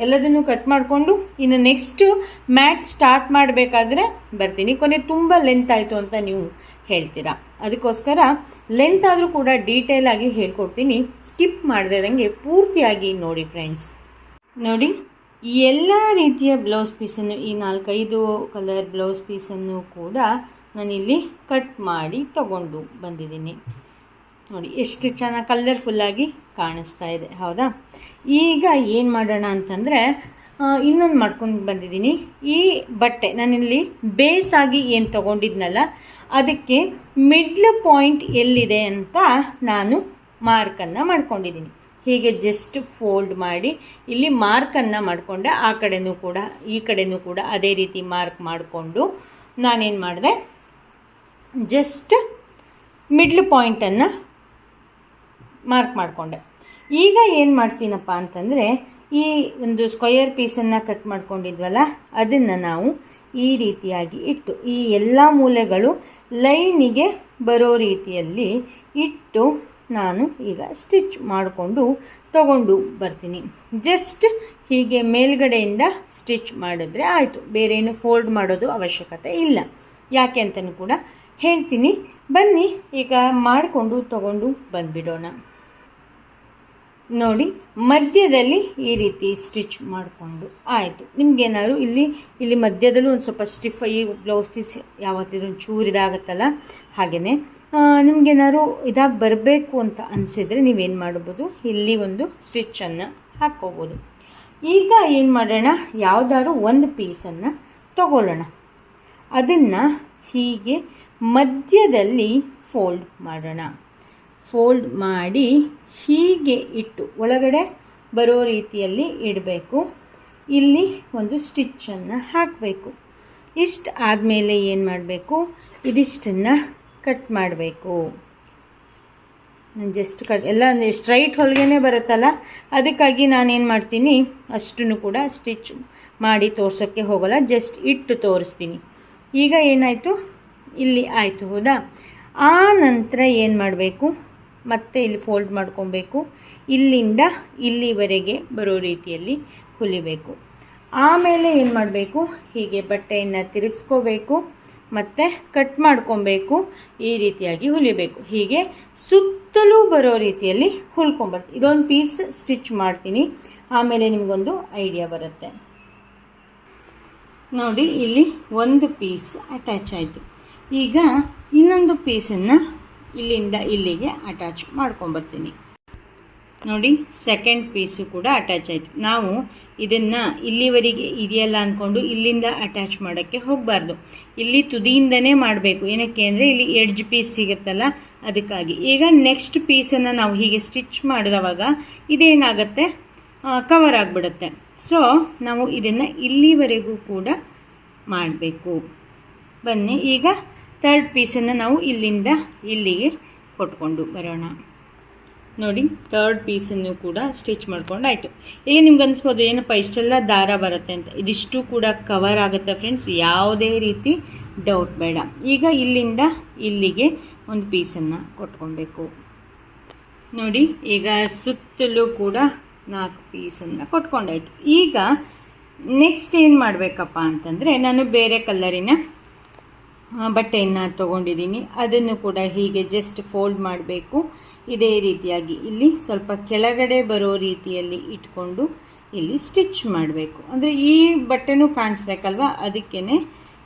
ಎಲ್ಲದನ್ನು ಕಟ್ ಮಾಡಿಕೊಂಡು ಇನ್ನು ನೆಕ್ಸ್ಟು ಮ್ಯಾಟ್ ಸ್ಟಾರ್ಟ್ ಮಾಡಬೇಕಾದ್ರೆ ಬರ್ತೀನಿ. ಕೊನೆ ತುಂಬ ಲೆಂತ್ ಆಯಿತು ಅಂತ ನೀವು ಹೇಳ್ತೀರಾ, ಅದಕ್ಕೋಸ್ಕರ ಲೆಂತ್ ಆದರೂ ಕೂಡ ಡೀಟೇಲಾಗಿ ಹೇಳ್ಕೊಡ್ತೀನಿ. ಸ್ಕಿಪ್ ಮಾಡದಂಗೆ ಪೂರ್ತಿಯಾಗಿ ನೋಡಿ ಫ್ರೆಂಡ್ಸ್. ನೋಡಿ, ಈ ಎಲ್ಲ ರೀತಿಯ ಬ್ಲೌಸ್ ಪೀಸನ್ನು, ಈ 4-5 ಕಲರ್ ಬ್ಲೌಸ್ ಪೀಸನ್ನು ಕೂಡ ನಾನಿಲ್ಲಿ ಕಟ್ ಮಾಡಿ ತಗೊಂಡು ಬಂದಿದ್ದೀನಿ. ನೋಡಿ ಎಷ್ಟು ಚೆನ್ನಾಗಿ ಕಲರ್ಫುಲ್ಲಾಗಿ ಕಾಣಿಸ್ತಾ ಇದೆ, ಹೌದಾ? ಈಗ ಏನು ಮಾಡೋಣ ಅಂತಂದರೆ ಇನ್ನೊಂದು ಮಾಡ್ಕೊಂಡು ಬಂದಿದ್ದೀನಿ. ಈ ಬಟ್ಟೆ ನಾನಿಲ್ಲಿ ಬೇಸಾಗಿ ಏನು ತೊಗೊಂಡಿದ್ನಲ್ಲ, ಅದಕ್ಕೆ ಮಿಡ್ಲ್ ಪಾಯಿಂಟ್ ಎಲ್ಲಿದೆ ಅಂತ ನಾನು ಮಾರ್ಕನ್ನು ಮಾಡ್ಕೊಂಡಿದ್ದೀನಿ. ಹೀಗೆ ಜಸ್ಟ್ ಫೋಲ್ಡ್ ಮಾಡಿ ಇಲ್ಲಿ ಮಾರ್ಕನ್ನು ಮಾಡಿಕೊಂಡೆ. ಆ ಕಡೆನೂ ಕೂಡ ಈ ಕಡೆನೂ ಕೂಡ ಅದೇ ರೀತಿ ಮಾರ್ಕ್ ಮಾಡಿಕೊಂಡು ನಾನೇನು ಮಾಡಿದೆ, ಜಸ್ಟ್ ಮಿಡ್ಲ್ ಪಾಯಿಂಟನ್ನು ಮಾರ್ಕ್ ಮಾಡಿಕೊಂಡೆ. ಈಗ ಏನು ಮಾಡ್ತೀನಪ್ಪ ಅಂತಂದರೆ, ಈ ಒಂದು ಸ್ಕ್ವಯರ್ ಪೀಸನ್ನು ಕಟ್ ಮಾಡ್ಕೊಂಡಿದ್ವಲ್ಲ, ಅದನ್ನು ನಾವು ಈ ರೀತಿಯಾಗಿ ಇಟ್ಟು ಈ ಎಲ್ಲ ಮೂಲೆಗಳು ಲೈನಿಗೆ ಬರೋ ರೀತಿಯಲ್ಲಿ ಇಟ್ಟು ನಾನು ಈಗ ಸ್ಟಿಚ್ ಮಾಡಿಕೊಂಡು ತಗೊಂಡು ಬರ್ತೀನಿ. ಜಸ್ಟ್ ಹೀಗೆ ಮೇಲ್ಗಡೆಯಿಂದ ಸ್ಟಿಚ್ ಮಾಡಿದ್ರೆ ಆಯಿತು, ಬೇರೇನು ಫೋಲ್ಡ್ ಮಾಡೋದು ಅವಶ್ಯಕತೆ ಇಲ್ಲ. ಯಾಕೆ ಅಂತಲೂ ಕೂಡ ಹೇಳ್ತೀನಿ. ಬನ್ನಿ ಈಗ ಮಾಡಿಕೊಂಡು ತಗೊಂಡು ಬಂದುಬಿಡೋಣ. ನೋಡಿ, ಮಧ್ಯದಲ್ಲಿ ಈ ರೀತಿ ಸ್ಟಿಚ್ ಮಾಡಿಕೊಂಡು ಆಯಿತು. ನಿಮಗೇನಾದ್ರು ಇಲ್ಲಿ ಮಧ್ಯದಲ್ಲೂ ಒಂದು ಸ್ವಲ್ಪ ಸ್ಟಿಫ್, ಈ ಬ್ಲೌಸ್ ಪೀಸ್ ಯಾವತ್ತಿದ್ರೂ ಚೂರಿದಾಗುತ್ತಲ್ಲ, ಹಾಗೆಯೇ ನಿಮಗೇನಾದ್ರು ಇದಾಗಿ ಬರಬೇಕು ಅಂತ ಅನಿಸಿದರೆ ನೀವೇನು ಮಾಡ್ಬೋದು, ಇಲ್ಲಿ ಒಂದು ಸ್ಟಿಚ್ಚನ್ನು ಹಾಕ್ಕೋಬೋದು. ಈಗ ಏನು ಮಾಡೋಣ, ಯಾವುದಾದ್ರು ಒಂದು ಪೀಸನ್ನು ತಗೊಳ್ಳೋಣ. ಅದನ್ನು ಹೀಗೆ ಮಧ್ಯದಲ್ಲಿ ಫೋಲ್ಡ್ ಮಾಡೋಣ. ಫೋಲ್ಡ್ ಮಾಡಿ ಹೀಗೆ ಇಟ್ಟು ಒಳಗಡೆ ಬರೋ ರೀತಿಯಲ್ಲಿ ಇಡಬೇಕು. ಇಲ್ಲಿ ಒಂದು ಸ್ಟಿಚ್ಚನ್ನು ಹಾಕಬೇಕು. ಇಷ್ಟು ಆದಮೇಲೆ ಏನು ಮಾಡಬೇಕು, ಇದಿಷ್ಟನ್ನು ಕಟ್ ಮಾಡಬೇಕು. ಜಸ್ಟ್ ಎಲ್ಲ ಸ್ಟ್ರೈಟ್ ಹೊಲಿಗೆನೇ ಬರುತ್ತಲ್ಲ, ಅದಕ್ಕಾಗಿ ನಾನೇನು ಮಾಡ್ತೀನಿ, ಅಷ್ಟನ್ನು ಕೂಡ ಸ್ಟಿಚ್ ಮಾಡಿ ತೋರ್ಸೋಕ್ಕೆ ಹೋಗೋಲ್ಲ, ಜಸ್ಟ್ ಇಟ್ಟು ತೋರಿಸ್ತೀನಿ. ಈಗ ಏನಾಯಿತು, ಇಲ್ಲಿ ಆಯಿತು, ಹೌದಾ? ಆ ನಂತರ ಏನು ಮಾಡಬೇಕು, ಮತ್ತೆ ಇಲ್ಲಿ ಫೋಲ್ಡ್ ಮಾಡ್ಕೊಬೇಕು. ಇಲ್ಲಿಂದ ಇಲ್ಲಿವರೆಗೆ ಬರೋ ರೀತಿಯಲ್ಲಿ ಹೊಲಿಬೇಕು. ಆಮೇಲೆ ಏನು ಮಾಡಬೇಕು, ಹೀಗೆ ಬಟ್ಟೆಯನ್ನು ತಿರುಗಿಸ್ಕೋಬೇಕು ಮತ್ತು ಕಟ್ ಮಾಡ್ಕೊಬೇಕು. ಈ ರೀತಿಯಾಗಿ ಹೊಲಿಬೇಕು. ಹೀಗೆ ಸುತ್ತಲೂ ಬರೋ ರೀತಿಯಲ್ಲಿ ಹೊಲ್ಕೊಂಬರ್ತೀನಿ. ಇದೊಂದು ಪೀಸ್ ಸ್ಟಿಚ್ ಮಾಡ್ತೀನಿ, ಆಮೇಲೆ ನಿಮಗೊಂದು ಐಡಿಯಾ ಬರುತ್ತೆ. ನೋಡಿ, ಇಲ್ಲಿ ಒಂದು ಪೀಸ್ ಅಟ್ಯಾಚ್ ಆಯಿತು. ಈಗ ಇನ್ನೊಂದು ಪೀಸನ್ನು ಇಲ್ಲಿಂದ ಇಲ್ಲಿಗೆ ಅಟ್ಯಾಚ್ ಮಾಡ್ಕೊಂಬರ್ತೀನಿ. ನೋಡಿ, ಸೆಕೆಂಡ್ ಪೀಸು ಕೂಡ ಅಟ್ಯಾಚ್ ಆಯಿತು. ನಾವು ಇದನ್ನು ಇಲ್ಲಿವರೆಗೆ ಇದೆಯಲ್ಲ ಅಂದ್ಕೊಂಡು ಇಲ್ಲಿಂದ ಅಟ್ಯಾಚ್ ಮಾಡೋಕ್ಕೆ ಹೋಗಬಾರ್ದು. ಇಲ್ಲಿ ತುದಿಯಿಂದನೇ ಮಾಡಬೇಕು. ಏನಕ್ಕೆ ಅಂದರೆ ಇಲ್ಲಿ ಎಡ್ಜ್ ಪೀಸ್ ಸಿಗುತ್ತಲ್ಲ, ಅದಕ್ಕಾಗಿ. ಈಗ ನೆಕ್ಸ್ಟ್ ಪೀಸನ್ನು ನಾವು ಹೀಗೆ ಸ್ಟಿಚ್ ಮಾಡಿದವಾಗ ಇದೇನಾಗುತ್ತೆ, ಕವರ್ ಆಗಿಬಿಡುತ್ತೆ. ಸೊ ನಾವು ಇದನ್ನು ಇಲ್ಲಿವರೆಗೂ ಕೂಡ ಮಾಡಬೇಕು. ಬನ್ನಿ, ಈಗ ಥರ್ಡ್ ಪೀಸನ್ನು ನಾವು ಇಲ್ಲಿಂದ ಇಲ್ಲಿಗೆ ಕೊಟ್ಕೊಂಡು ಬರೋಣ. ನೋಡಿ, ಥರ್ಡ್ ಪೀಸನ್ನು ಕೂಡ ಸ್ಟಿಚ್ ಮಾಡ್ಕೊಂಡಾಯಿತು. ಈಗ ನಿಮ್ಗೆ ಅನಿಸ್ಬೋದು, ಏನಪ್ಪ ಇಷ್ಟೆಲ್ಲ ದಾರ ಬರುತ್ತೆ ಅಂತ. ಇದಿಷ್ಟು ಕೂಡ ಕವರ್ ಆಗುತ್ತೆ ಫ್ರೆಂಡ್ಸ್, ಯಾವುದೇ ರೀತಿ ಡೌಟ್ ಬೇಡ. ಈಗ ಇಲ್ಲಿಂದ ಇಲ್ಲಿಗೆ ಒಂದು ಪೀಸನ್ನು ಕೊಟ್ಕೊಬೇಕು. ನೋಡಿ, ಈಗ ಸುತ್ತಲೂ ಕೂಡ 4 ಪೀಸನ್ನು ಕೊಟ್ಕೊಂಡಾಯಿತು. ಈಗ ನೆಕ್ಸ್ಟ್ ಏನು ಮಾಡಬೇಕಪ್ಪ ಅಂತಂದರೆ, ನಾನು ಬೇರೆ ಕಲರಿನ ಬಟ್ಟೆಯನ್ನು ತೊಗೊಂಡಿದ್ದೀನಿ. ಅದನ್ನು ಕೂಡ ಹೀಗೆ ಜಸ್ಟ್ ಫೋಲ್ಡ್ ಮಾಡಬೇಕು. ಇದೇ ರೀತಿಯಾಗಿ ಇಲ್ಲಿ ಸ್ವಲ್ಪ ಕೆಳಗಡೆ ಬರೋ ರೀತಿಯಲ್ಲಿ ಇಟ್ಕೊಂಡು ಇಲ್ಲಿ ಸ್ಟಿಚ್ ಮಾಡಬೇಕು. ಅಂದರೆ ಈ ಬಟ್ಟೆನೂ ಕಾಣಿಸ್ಬೇಕಲ್ವ, ಅದಕ್ಕೇ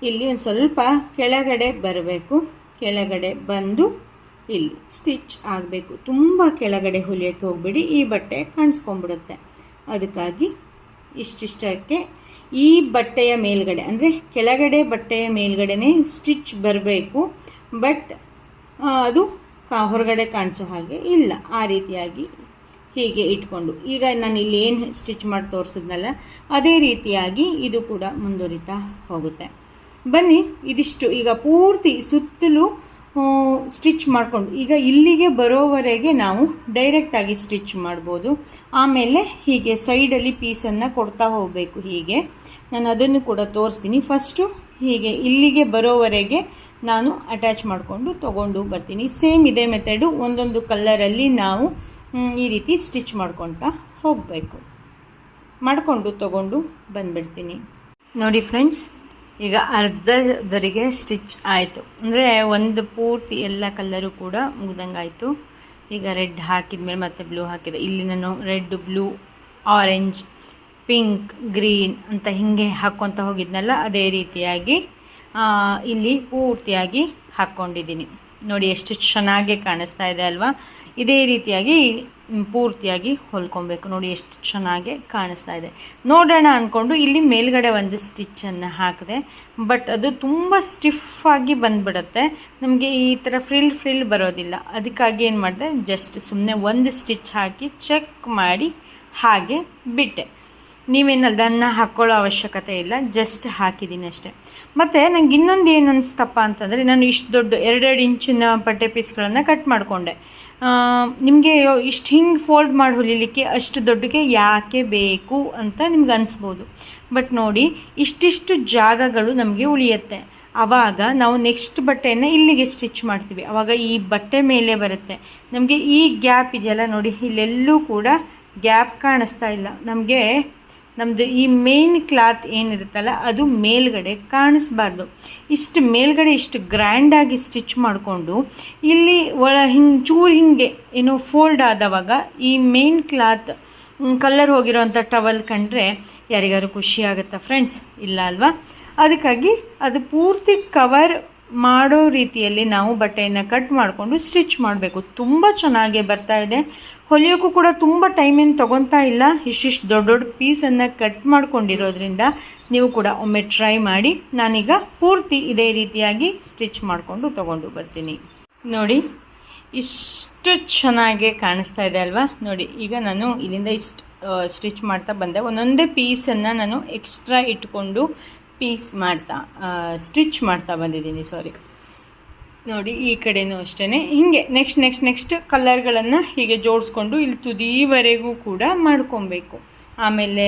ಇಲ್ಲಿ ಒಂದು ಸ್ವಲ್ಪ ಕೆಳಗಡೆ ಬರಬೇಕು. ಕೆಳಗಡೆ ಬಂದು ಇಲ್ಲಿ ಸ್ಟಿಚ್ ಆಗಬೇಕು. ತುಂಬ ಕೆಳಗಡೆ ಹೊಲಿಯೋಕ್ಕೆ ಹೋಗಬೇಡಿ, ಈ ಬಟ್ಟೆ ಕಾಣಿಸ್ಕೊಂಡ್ಬಿಡುತ್ತೆ. ಅದಕ್ಕಾಗಿ ಇಷ್ಟಿಷ್ಟಕ್ಕೆ ಈ ಬಟ್ಟೆಯ ಮೇಲ್ಗಡೆ, ಅಂದರೆ ಕೆಳಗಡೆ ಬಟ್ಟೆಯ ಮೇಲ್ಗಡೆನೇ ಸ್ಟಿಚ್ ಬರಬೇಕು. ಬಟ್ ಅದು ಹೊರಗಡೆ ಕಾಣಿಸೋ ಹಾಗೆ ಇಲ್ಲ. ಆ ರೀತಿಯಾಗಿ ಹೀಗೆ ಇಟ್ಕೊಂಡು, ಈಗ ನಾನು ಇಲ್ಲಿ ಏನು ಸ್ಟಿಚ್ ಮಾಡಿ ತೋರಿಸಿದ್ನಲ್ಲ, ಅದೇ ರೀತಿಯಾಗಿ ಇದು ಕೂಡ ಮುಂದುವರಿತಾ ಹೋಗುತ್ತೆ. ಬನ್ನಿ, ಇದಿಷ್ಟು ಈಗ ಪೂರ್ತಿ ಸುತ್ತಲೂ ಸ್ಟಿಚ್ ಮಾಡಿಕೊಂಡು ಈಗ ಇಲ್ಲಿಗೆ ಬರೋವರೆಗೆ ನಾವು ಡೈರೆಕ್ಟಾಗಿ ಸ್ಟಿಚ್ ಮಾಡ್ಬೋದು. ಆಮೇಲೆ ಹೀಗೆ ಸೈಡಲ್ಲಿ ಪೀಸನ್ನು ಕೊಡ್ತಾ ಹೋಗಬೇಕು. ಹೀಗೆ ನಾನು ಅದನ್ನು ಕೂಡ ತೋರಿಸ್ತೀನಿ. ಫಸ್ಟು ಹೀಗೆ ಇಲ್ಲಿಗೆ ಬರೋವರೆಗೆ ನಾನು ಅಟ್ಯಾಚ್ ಮಾಡಿಕೊಂಡು ತೊಗೊಂಡು ಬರ್ತೀನಿ. ಸೇಮ್ ಇದೇ ಮೆಥಡು ಒಂದೊಂದು ಕಲ್ಲರಲ್ಲಿ ನಾವು ಈ ರೀತಿ ಸ್ಟಿಚ್ ಮಾಡ್ಕೊಳ್ತಾ ಹೋಗಬೇಕು. ಮಾಡಿಕೊಂಡು ತೊಗೊಂಡು ಬಂದುಬಿಡ್ತೀನಿ. ನೋಡಿ ಫ್ರೆಂಡ್ಸ್, ಈಗ ಅರ್ಧದವರೆಗೆ ಸ್ಟಿಚ್ ಆಯಿತು. ಅಂದರೆ ಒಂದು ಪೂರ್ತಿ ಎಲ್ಲ ಕಲ್ಲರು ಕೂಡ ಮುಗ್ದಂಗೆ ಆಯಿತು. ಈಗ ರೆಡ್ ಹಾಕಿದ್ಮೇಲೆ ಮತ್ತೆ ಬ್ಲೂ ಹಾಕಿದೆ. ಇಲ್ಲಿ ನಾನು red, blue, orange, pink, green ಅಂತ ಹೀಗೆ ಹಾಕ್ಕೊತ ಹೋಗಿದ್ನಲ್ಲ, ಅದೇ ರೀತಿಯಾಗಿ ಇಲ್ಲಿ ಪೂರ್ತಿಯಾಗಿ ಹಾಕ್ಕೊಂಡಿದ್ದೀನಿ. ನೋಡಿ ಎಷ್ಟು ಚೆನ್ನಾಗಿ ಕಾಣಿಸ್ತಾ ಇದೆ ಅಲ್ವಾ? ಇದೇ ರೀತಿಯಾಗಿ ಪೂರ್ತಿಯಾಗಿ ಹೊಲ್ಕೊಬೇಕು. ನೋಡಿ ಎಷ್ಟು ಚೆನ್ನಾಗಿ ಕಾಣಿಸ್ತಾ ಇದೆ. ನೋಡೋಣ ಅಂದ್ಕೊಂಡು ಇಲ್ಲಿ ಮೇಲ್ಗಡೆ ಒಂದು ಸ್ಟಿಚ್ಚನ್ನು ಹಾಕಿದೆ. ಬಟ್ ಅದು ತುಂಬ ಸ್ಟಿಫಾಗಿ ಬಂದುಬಿಡುತ್ತೆ. ನಮಗೆ ಈ ಥರ ಫ್ರಿಲ್ ಬರೋದಿಲ್ಲ. ಅದಕ್ಕಾಗಿ ಏನು ಮಾಡಿದೆ, ಜಸ್ಟ್ ಸುಮ್ಮನೆ ಒಂದು ಸ್ಟಿಚ್ ಹಾಕಿ ಚೆಕ್ ಮಾಡಿ ಹಾಗೆ ಬಿಟ್ಟೆ. ನೀವೇನು ಅದನ್ನು ಹಾಕ್ಕೊಳ್ಳೋ ಅವಶ್ಯಕತೆ ಇಲ್ಲ, ಜಸ್ಟ್ ಹಾಕಿದ್ದೀನಿ ಅಷ್ಟೇ. ಮತ್ತು ನನಗೆ ಇನ್ನೊಂದು ಏನು ಅನಿಸ್ತಪ್ಪ ಅಂತಂದರೆ, ನಾನು ಇಷ್ಟು ದೊಡ್ಡ 2 ಇಂಚಿನ ಬಟ್ಟೆ ಪೀಸ್ಗಳನ್ನು ಕಟ್ ಮಾಡಿಕೊಂಡೆ. ನಿಮಗೆ ಇಷ್ಟು ಹಿಂಗೆ ಫೋಲ್ಡ್ ಮಾಡಿ ಹೊಲಿಲಿಕ್ಕೆ ಅಷ್ಟು ದೊಡ್ಡಗೆ ಯಾಕೆ ಬೇಕು ಅಂತ ನಿಮ್ಗೆ ಅನಿಸ್ಬೋದು. ಬಟ್ ನೋಡಿ, ಇಷ್ಟಿಷ್ಟು ಜಾಗಗಳು ನಮಗೆ ಉಳಿಯುತ್ತೆ. ಆವಾಗ ನಾವು ನೆಕ್ಸ್ಟ್ ಬಟ್ಟೆಯನ್ನು ಇಲ್ಲಿಗೆ ಸ್ಟಿಚ್ ಮಾಡ್ತೀವಿ. ಆವಾಗ ಈ ಬಟ್ಟೆ ಮೇಲೆ ಬರುತ್ತೆ. ನಮಗೆ ಈ ಗ್ಯಾಪ್ ಇದೆಯಲ್ಲ ನೋಡಿ, ಇಲ್ಲೆಲ್ಲೂ ಕೂಡ ಗ್ಯಾಪ್ ಕಾಣಿಸ್ತಾ ಇಲ್ಲ. ನಮ್ಮದು ಈ ಮೇನ್ ಕ್ಲಾತ್ ಏನಿರುತ್ತಲ್ಲ ಅದು ಮೇಲ್ಗಡೆ ಕಾಣಿಸ್ಬಾರ್ದು. ಇಷ್ಟು ಮೇಲ್ಗಡೆ ಇಷ್ಟು ಗ್ರ್ಯಾಂಡಾಗಿ ಸ್ಟಿಚ್ ಮಾಡಿಕೊಂಡು ಇಲ್ಲಿ ಚೂರು ಹಿಂಗೆ ಏನೋ ಫೋಲ್ಡ್ ಆದವಾಗ ಈ ಮೇನ್ ಕ್ಲಾತ್ ಕಲರ್ ಹೋಗಿರೋವಂಥ ಟವಲ್ ಕಂಡ್ರೆ ಯಾರಿಗಾರು ಖುಷಿ ಆಗುತ್ತಾ ಫ್ರೆಂಡ್ಸ್? ಇಲ್ಲ ಅಲ್ವಾ? ಅದಕ್ಕಾಗಿ ಅದು ಪೂರ್ತಿ ಕವರ್ ಮಾಡೋ ರೀತಿಯಲ್ಲಿ ನಾವು ಬಟ್ಟೆಯನ್ನು ಕಟ್ ಮಾಡಿಕೊಂಡು ಸ್ಟಿಚ್ ಮಾಡಬೇಕು. ತುಂಬ ಚೆನ್ನಾಗೇ ಬರ್ತಾ ಇದೆ. ಹೊಲಿಯೋಕ್ಕೂ ಕೂಡ ತುಂಬ ಟೈಮೇನು ತೊಗೊತಾ ಇಲ್ಲ. ಇಷ್ಟಿಷ್ಟು ದೊಡ್ಡ ಪೀಸನ್ನು ಕಟ್ ಮಾಡ್ಕೊಂಡಿರೋದ್ರಿಂದ ನೀವು ಕೂಡ ಒಮ್ಮೆ ಟ್ರೈ ಮಾಡಿ. ನಾನೀಗ ಪೂರ್ತಿ ಇದೇ ರೀತಿಯಾಗಿ ಸ್ಟಿಚ್ ಮಾಡಿಕೊಂಡು ತೊಗೊಂಡು ಬರ್ತೀನಿ. ನೋಡಿ ಇಷ್ಟು ಚೆನ್ನಾಗಿ ಕಾಣಿಸ್ತಾ ಇದೆ ಅಲ್ವಾ? ನೋಡಿ ಈಗ ನಾನು ಇಲ್ಲಿಂದ ಇಷ್ಟು ಸ್ಟಿಚ್ ಮಾಡ್ತಾ ಬಂದೆ. ಒಂದೊಂದೇ ಪೀಸನ್ನು ನಾನು ಎಕ್ಸ್ಟ್ರಾ ಇಟ್ಕೊಂಡು ಸ್ಟಿಚ್ ಮಾಡ್ತಾ ಬಂದಿದ್ದೀನಿ. ನೋಡಿ ಈ ಕಡೆನೂ ಅಷ್ಟೇ ಹೀಗೆ ನೆಕ್ಸ್ಟ್ ಕಲರ್ಗಳನ್ನು ಹೀಗೆ ಜೋಡಿಸ್ಕೊಂಡು ಇಲ್ಲಿ ತುದಿವರೆಗೂ ಕೂಡ ಮಾಡ್ಕೊಬೇಕು. ಆಮೇಲೆ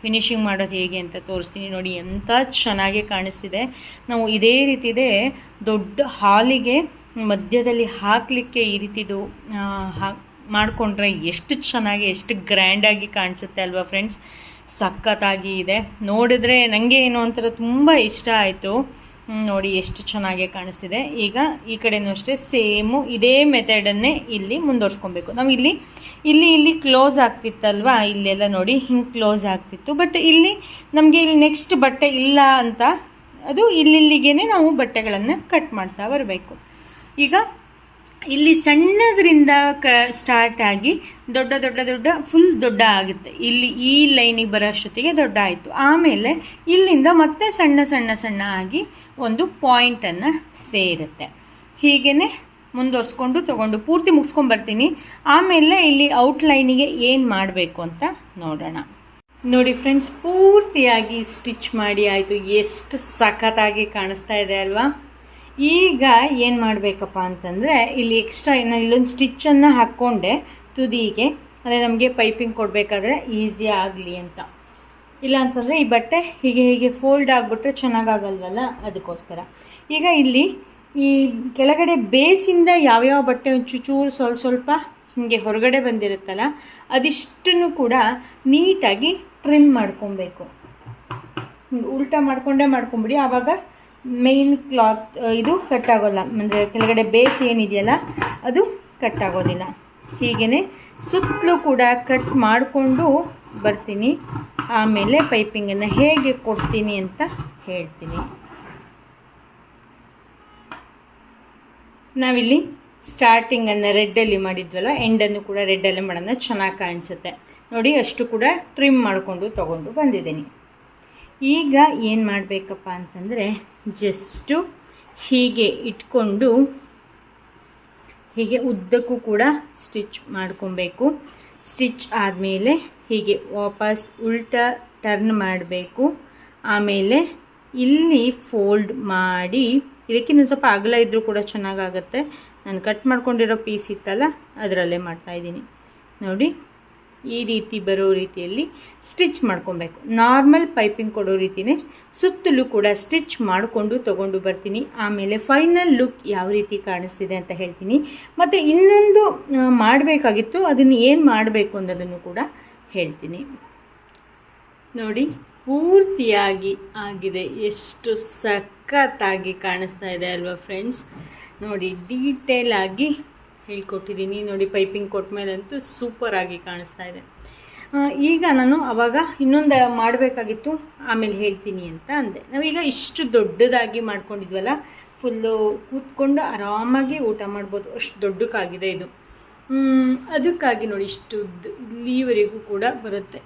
ಫಿನಿಶಿಂಗ್ ಮಾಡೋದು ಹೇಗೆ ಅಂತ ತೋರಿಸ್ತೀನಿ. ನೋಡಿ ಎಂಥ ಚೆನ್ನಾಗಿ ಕಾಣಿಸ್ತಿದೆ. ನಾವು ಇದೇ ರೀತಿದೆ ದೊಡ್ಡ ಹಾಲಿಗೆ ಮಧ್ಯದಲ್ಲಿ ಹಾಕಲಿಕ್ಕೆ ಈ ರೀತಿದು ಮಾಡಿಕೊಂಡ್ರೆ ಎಷ್ಟು ಚೆನ್ನಾಗಿ, ಎಷ್ಟು ಗ್ರ್ಯಾಂಡಾಗಿ ಕಾಣಿಸುತ್ತೆ ಅಲ್ವಾ ಫ್ರೆಂಡ್ಸ್? ಸಖತ್ತಾಗಿ ಇದೆ. ನೋಡಿದ್ರೆ ನನಗೆ ಏನೋ ಒಂಥರ ತುಂಬ ಇಷ್ಟ ಆಯಿತು. ನೋಡಿ ಎಷ್ಟು ಚೆನ್ನಾಗಿ ಕಾಣಿಸ್ತಿದೆ. ಈಗ ಈ ಕಡೆನೂ ಅಷ್ಟೇ ಸೇಮು ಇದೇ ಮೆಥಡನ್ನೇ ಇಲ್ಲಿ ಮುಂದುವರ್ಸ್ಕೊಬೇಕು. ನಾವು ಇಲ್ಲಿ ಕ್ಲೋಸ್ ಆಗ್ತಿತ್ತಲ್ವಾ, ಇಲ್ಲೆಲ್ಲ ನೋಡಿ ಹಿಂಗೆ ಕ್ಲೋಸ್ ಆಗ್ತಿತ್ತು. ಬಟ್ ಇಲ್ಲಿ ನಮಗೆ ಇಲ್ಲಿ ನೆಕ್ಸ್ಟ್ ಬಟ್ಟೆ ಇಲ್ಲ ಅಂತ ಅದು ಇಲ್ಲಿಗೆ ನಾವು ಬಟ್ಟೆಗಳನ್ನು ಕಟ್ ಮಾಡ್ತಾ ಬರಬೇಕು. ಈಗ ಇಲ್ಲಿ ಸಣ್ಣದರಿಂದ ಸ್ಟಾರ್ಟ್ ಆಗಿ ದೊಡ್ಡ ಫುಲ್ ದೊಡ್ಡ ಆಗುತ್ತೆ. ಇಲ್ಲಿ ಈ ಲೈನಿಗೆ ಬರೋ ಅಷ್ಟೊತ್ತಿಗೆ ದೊಡ್ಡ ಆಯಿತು. ಆಮೇಲೆ ಇಲ್ಲಿಂದ ಮತ್ತೆ ಸಣ್ಣ ಆಗಿ ಒಂದು ಪಾಯಿಂಟನ್ನು ಸೇರುತ್ತೆ. ಹೀಗೇ ಮುಂದುವರ್ಸ್ಕೊಂಡು ತೊಗೊಂಡು ಪೂರ್ತಿ ಮುಗಿಸ್ಕೊಂಡ್ಬರ್ತೀನಿ. ಆಮೇಲೆ ಇಲ್ಲಿ ಔಟ್ಲೈನಿಗೆ ಏನು ಮಾಡಬೇಕು ಅಂತ ನೋಡೋಣ. ನೋಡಿ ಫ್ರೆಂಡ್ಸ್, ಪೂರ್ತಿಯಾಗಿ ಸ್ಟಿಚ್ ಮಾಡಿ ಆಯಿತು. ಎಷ್ಟು ಸಖತ್ತಾಗಿ ಕಾಣಿಸ್ತಾ ಇದೆ ಅಲ್ವಾ? ಈಗ ಏನು ಮಾಡಬೇಕಪ್ಪ ಅಂತಂದರೆ, ಇಲ್ಲಿ ಎಕ್ಸ್ಟ್ರಾ ಇಲ್ಲೊಂದು ಸ್ಟಿಚ್ಚನ್ನು ಹಾಕ್ಕೊಂಡೆ ತುದಿಗೆ. ಅದೇ ನಮಗೆ ಪೈಪಿಂಗ್ ಕೊಡಬೇಕಾದ್ರೆ ಈಸಿ ಆಗಲಿ ಅಂತ. ಇಲ್ಲ ಅಂತಂದರೆ ಈ ಬಟ್ಟೆ ಹೀಗೆ ಫೋಲ್ಡ್ ಆಗಿಬಿಟ್ರೆ ಚೆನ್ನಾಗಾಗಲ್ವಲ್ಲ, ಅದಕ್ಕೋಸ್ಕರ. ಈಗ ಇಲ್ಲಿ ಈ ಕೆಳಗಡೆ ಬೇಸಿಂದ ಯಾವ್ಯಾವ ಬಟ್ಟೆ ಚೂರು ಸ್ವಲ್ಪ ಹೀಗೆ ಹೊರಗಡೆ ಬಂದಿರುತ್ತಲ್ಲ, ಅದಿಷ್ಟನ್ನು ಕೂಡ ನೀಟಾಗಿ ಟ್ರಿಮ್ ಮಾಡ್ಕೊಬೇಕು. ಉಲ್ಟಾ ಮಾಡ್ಕೊಂಬಿಡಿ. ಆವಾಗ ಮೇನ್ ಕ್ಲಾತ್ ಇದು ಕಟ್ಟಾಗೋಲ್ಲ. ಅಂದರೆ ಕೆಳಗಡೆ ಬೇಸ್ ಏನಿದೆಯಲ್ಲ ಅದು ಕಟ್ಟಾಗೋದಿಲ್ಲ. ಹೀಗೇ ಸುತ್ತಲೂ ಕೂಡ ಕಟ್ ಮಾಡಿಕೊಂಡು ಬರ್ತೀನಿ. ಆಮೇಲೆ ಪೈಪಿಂಗನ್ನು ಹೇಗೆ ಕೊಡ್ತೀನಿ ಅಂತ ಹೇಳ್ತೀನಿ. ನಾವಿಲ್ಲಿ ಸ್ಟಾರ್ಟಿಂಗನ್ನು ರೆಡ್ಡಲ್ಲಿ ಮಾಡಿದ್ವಲ್ಲ, ಎಂಡನ್ನು ಕೂಡ ರೆಡ್ಡಲ್ಲೇ ಮಾಡೋಣ, ಚೆನ್ನಾಗಿ ಕಾಣಿಸುತ್ತೆ. ನೋಡಿ ಅಷ್ಟು ಕೂಡ ಟ್ರಿಮ್ ಮಾಡಿಕೊಂಡು ತೊಗೊಂಡು ಬಂದಿದ್ದೀನಿ. ಈಗ ಏನು ಮಾಡಬೇಕಪ್ಪ ಅಂತಂದರೆ, ಜಸ್ಟು ಹೀಗೆ ಇಟ್ಕೊಂಡು ಹೀಗೆ ಉದ್ದಕ್ಕೂ ಕೂಡ ಸ್ಟಿಚ್ ಮಾಡ್ಕೊಬೇಕು. ಸ್ಟಿಚ್ ಆದಮೇಲೆ ಹೀಗೆ ವಾಪಸ್ ಉಲ್ಟಾ ಟರ್ನ್ ಮಾಡಬೇಕು. ಆಮೇಲೆ ಇಲ್ಲಿ ಫೋಲ್ಡ್ ಮಾಡಿ ಇದಕ್ಕಿಂತ ಸ್ವಲ್ಪ ಅಗಲ ಇದ್ದರೂ ಕೂಡ ಚೆನ್ನಾಗಾಗುತ್ತೆ. ನಾನು ಕಟ್ ಮಾಡ್ಕೊಂಡಿರೋ ಪೀಸ್ ಇತ್ತಲ್ಲ ಅದರಲ್ಲೇ ಮಾಡ್ತಾಯಿದ್ದೀನಿ. ನೋಡಿ, ಈ ರೀತಿ ಬರೋ ರೀತಿಯಲ್ಲಿ ಸ್ಟಿಚ್ ಮಾಡ್ಕೊಬೇಕು. ನಾರ್ಮಲ್ ಪೈಪಿಂಗ್ ಕೊಡೋ ರೀತಿಯೇ ಸುತ್ತಲೂ ಕೂಡ ಸ್ಟಿಚ್ ಮಾಡಿಕೊಂಡು ತೊಗೊಂಡು ಬರ್ತೀನಿ. ಆಮೇಲೆ ಫೈನಲ್ ಲುಕ್ ಯಾವ ರೀತಿ ಕಾಣಿಸ್ತಿದೆ ಅಂತ ಹೇಳ್ತೀನಿ. ಮತ್ತು ಇನ್ನೊಂದು ಮಾಡಬೇಕಾಗಿತ್ತು, ಅದನ್ನು ಏನು ಮಾಡಬೇಕು ಅನ್ನೋದನ್ನು ಕೂಡ ಹೇಳ್ತೀನಿ. ನೋಡಿ, ಪೂರ್ತಿಯಾಗಿ ಆಗಿದೆ. ಎಷ್ಟು ಸಖತ್ತಾಗಿ ಕಾಣಿಸ್ತಾ ಇದೆ ಅಲ್ವಾ ಫ್ರೆಂಡ್ಸ್? ನೋಡಿ, ಡೀಟೇಲ್ ಆಗಿ ಹೇಳ್ಕೊಟ್ಟಿದ್ದೀನಿ. ನೋಡಿ, ಪೈಪಿಂಗ್ ಕೊಟ್ಟ ಮೇಲಂತೂ ಸೂಪರಾಗಿ ಕಾಣಿಸ್ತಾ ಇದೆ. ಈಗ ನಾನು ಆವಾಗ ಇನ್ನೊಂದು ಮಾಡಬೇಕಾಗಿತ್ತು, ಆಮೇಲೆ ಹೇಳ್ತೀನಿ ಅಂತ ಅಂದೆ. ನಾವೀಗ ಇಷ್ಟು ದೊಡ್ಡದಾಗಿ ಮಾಡ್ಕೊಂಡಿದ್ವಲ್ಲ, ಫುಲ್ಲು ಕೂತ್ಕೊಂಡು ಆರಾಮಾಗಿ ಊಟ ಮಾಡ್ಬೋದು, ಅಷ್ಟು ದೊಡ್ಡಕ್ಕಾಗಿದೆ ಇದು. ಅದಕ್ಕಾಗಿ ನೋಡಿ, ಇಷ್ಟು ಇಲ್ಲಿವರೆಗೂ ಕೂಡ ಬರುತ್ತೆ.